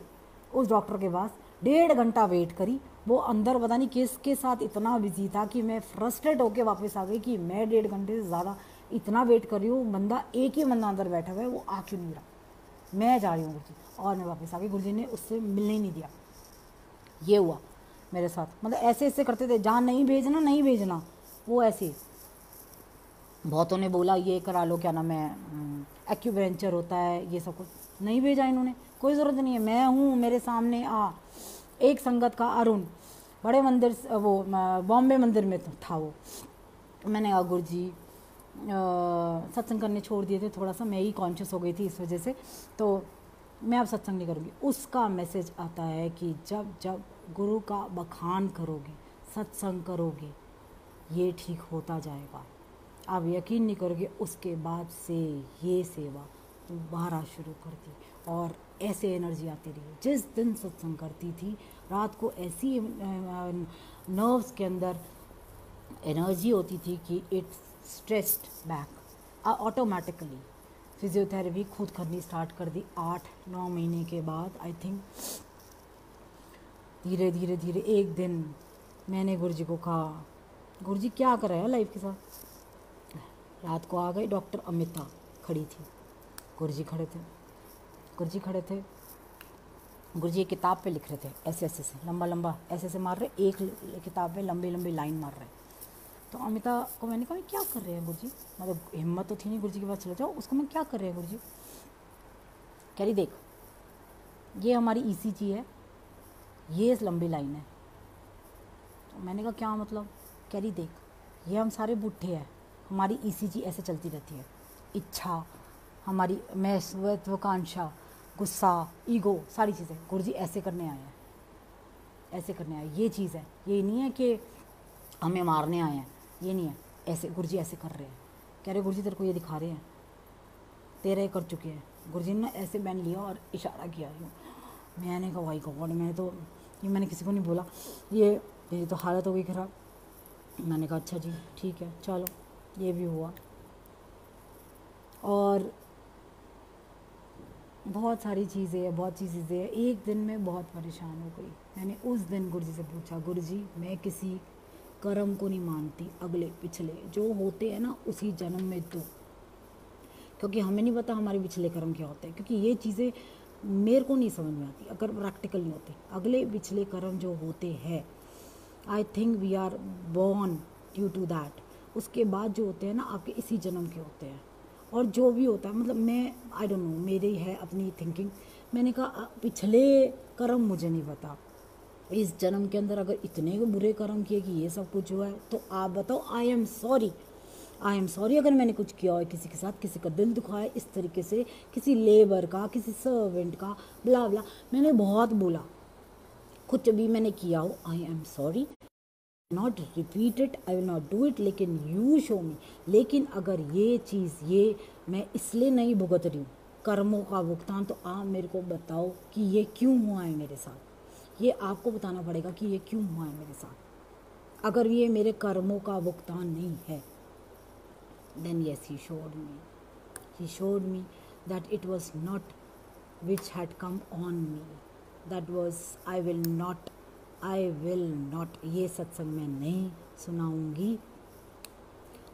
S1: उस डॉक्टर के पास, 1.5 घंटा वेट करी। वो अंदर पता नहीं किसके साथ इतना बिजी था कि मैं फ्रस्ट्रेट होके वापस आ गई कि मैं 1.5 घंटे से ज़्यादा इतना वेट कर रही हूँ, बंदा एक ही बंदा अंदर बैठा हुआ है, वो आ क्यों नहीं रहा, मैं जा रही हूँ गुरुजी। और मैं वापस आ गई, गुरुजी ने उससे मिलने ही नहीं दिया। ये हुआ मेरे साथ, मतलब ऐसे करते थे, जहाँ नहीं भेजना वो ऐसे। बहुतों ने बोला ये करा लो, क्या नाम है, एक्यूप्रेंचर होता है, ये सब कुछ नहीं भेजा इन्होंने। कोई ज़रूरत नहीं है, मैं हूँ, मेरे सामने आ। एक संगत का अरुण बड़े मंदिर, वो बॉम्बे मंदिर में था वो। मैंने कहा गुरुजी सत्संग करने छोड़ दिए थे, थोड़ा सा मैं ही कॉन्शियस हो गई थी इस वजह से, तो मैं अब सत्संग नहीं करूँगी। उसका मैसेज आता है कि जब जब गुरु का बखान करोगे, सत्संग करोगे, ये ठीक होता जाएगा। आप यकीन नहीं करोगे, उसके बाद से ये सेवा दोबारा शुरू कर दी और ऐसे एनर्जी आती रही। जिस दिन सत्संग करती थी, रात को ऐसी नर्व्स के अंदर एनर्जी होती थी कि it stressed back automatically. Physiotherapy खुद करनी स्टार्ट कर दी 8-9 महीने के बाद। आई थिंक धीरे धीरे एक दिन मैंने गुरुजी को कहा, गुरुजी क्या कर रहे हैं लाइफ के साथ। रात को आ गई, डॉक्टर अमिता खड़ी थी, गुरुजी खड़े थे। गुरुजी एक किताब पे लिख रहे थे, ऐसे से लंबा ऐसे मार रहे, एक किताब पे लंबी लाइन मार रहे। तो अमिता को मैंने कहा क्या कर रहे हैं गुरुजी, मतलब हिम्मत तो थी नहीं गुरुजी के पास चले जाओ। उसको मैं क्या कर रहे हैं गुरुजी, कह रही देख ये हमारी ECG है, ये लंबी लाइन है। तो मैंने कहा क्या मतलब, कह रही देख ये हम सारे बूढ़े हैं, हमारी ECG ऐसे चलती रहती है, इच्छा हमारी, मैं, महत्वाकांक्षा, गुस्सा, ईगो, सारी चीज़ें गुरुजी ऐसे करने आए हैं, ये चीज़ है, ये नहीं है कि हमें मारने आए हैं, ये नहीं है, ऐसे गुरुजी ऐसे कर रहे हैं। कह रहे गुरुजी तेरे को ये दिखा रहे हैं, तेरे कर चुके हैं। गुरुजी ने ऐसे बैन लिया और इशारा किया। मैंने कहा भाई गॉड, मैंने किसी को नहीं बोला, ये तो हालत हो गई ख़राब। मैंने कहा अच्छा जी ठीक है चलो, ये भी हुआ। और बहुत सारी चीज़ें हैं। एक दिन मैं बहुत परेशान हो गई। मैंने उस दिन गुरुजी से पूछा, गुरुजी मैं किसी कर्म को नहीं मानती, अगले पिछले जो होते हैं ना उसी जन्म में दो, क्योंकि हमें नहीं पता हमारे पिछले कर्म क्या होते हैं, क्योंकि ये चीज़ें मेरे को नहीं समझ में आती अगर प्रैक्टिकल नहीं होते। अगले पिछले कर्म जो होते हैं, I think we are born due to that. उसके बाद जो होते हैं ना आपके इसी जन्म के होते हैं। और जो भी होता है, मतलब मैं आई डोंट नो, मेरी है अपनी थिंकिंग। मैंने कहा पिछले कर्म मुझे नहीं पता, इस जन्म के अंदर अगर इतने बुरे कर्म किए कि ये सब कुछ हुआ है, तो आप बताओ। आई एम सॉरी अगर मैंने कुछ किया है किसी के साथ, किसी का दिल दुखाया इस तरीके से, किसी लेबर का, किसी सर्वेंट का, ब्ला ब्ला। मैंने बहुत बोला, कुछ भी मैंने किया हो, आई am sorry, not repeat it, I will not do it, लेकिन यू शो मी। लेकिन अगर ये चीज़ ये मैं इसलिए नहीं भुगत रही हूँ कर्मों का भुगतान, तो आप मेरे को बताओ कि ये क्यों हुआ है मेरे साथ। ये आपको बताना पड़ेगा कि ये क्यों हुआ है मेरे साथ। अगर ये मेरे कर्मों का भुगतान नहीं है, then yes, he showed me. He showed me that it was not which had come on me. That was I will not, ये सत्संग मैं नहीं सुनाऊंगी।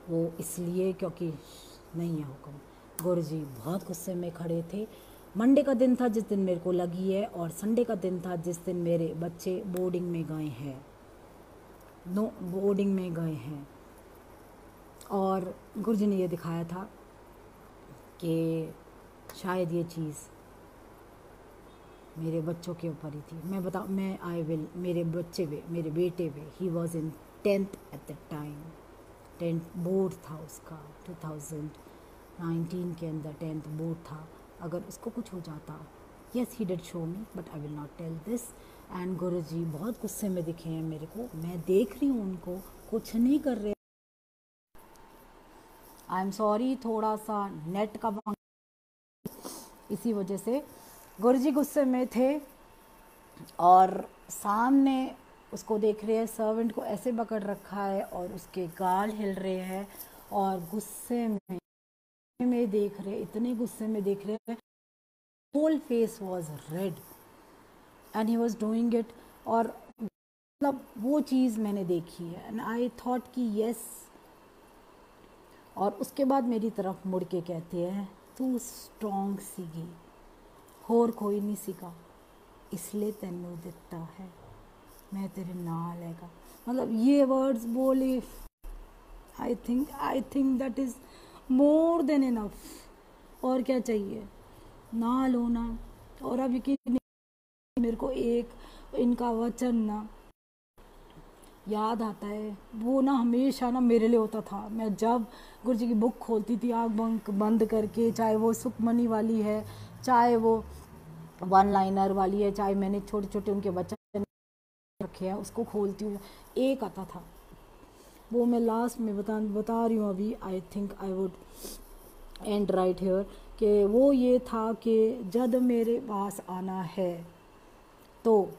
S1: वो इसलिए क्योंकि नहीं है हुक्म। गुरु जी बहुत गुस्से में खड़े थे। मंडे का दिन था जिस दिन मेरे को लगी है, और संडे का दिन था जिस दिन मेरे बच्चे बोर्डिंग में गए हैं, बोर्डिंग में गए हैं। और गुरुजी ने ये दिखाया था कि शायद ये चीज़ मेरे बच्चों के ऊपर ही थी। मेरे बच्चे पे, मेरे बेटे पे, he was in 10th at the time, 10th board था उसका, 2019 के अंदर 10th बोर्ड था। अगर उसको कुछ हो जाता, yes he did show me, but I will not tell this. And Guruji बहुत गुस्से में दिखे हैं मेरे को, मैं देख रही हूँ उनको, कुछ नहीं कर रहे। आई एम सॉरी, थोड़ा सा नेट का इसी वजह से गुरुजी गुस्से में थे। और सामने उसको देख रहे हैं, सर्वेंट को ऐसे पकड़ रखा है और उसके गाल हिल रहे हैं, और गुस्से में देख रहे, इतने गुस्से में देख रहे हैं, whole face was red and he was doing it. और मतलब वो चीज़ मैंने देखी है एंड आई थॉट कि यस। और उसके बाद मेरी तरफ मुड़ के कहते हैं, तू स्ट्रॉन्ग सीगी, होर कोई नहीं सीगा, इसलिए तेनू दिता है, मैं तेरे नाल हैगा। मतलब ये वर्ड्स बोले, I think that is more than enough. और क्या चाहिए, नाल होना। और अब यकीन मेरे को एक इनका वचन ना याद आता है, वो ना हमेशा ना मेरे लिए होता था। मैं जब गुरु जी की बुक खोलती थी आँख बंद करके, चाहे वो सुखमनी वाली है, चाहे वो वन लाइनर वाली है, चाहे मैंने छोटे छोटे उनके वचन रखे हैं, उसको खोलती हूँ, एक आता था। वो मैं लास्ट में बता रही हूँ अभी, आई think I would and right here, कि वो ये था कि जब मेरे पास आना है तो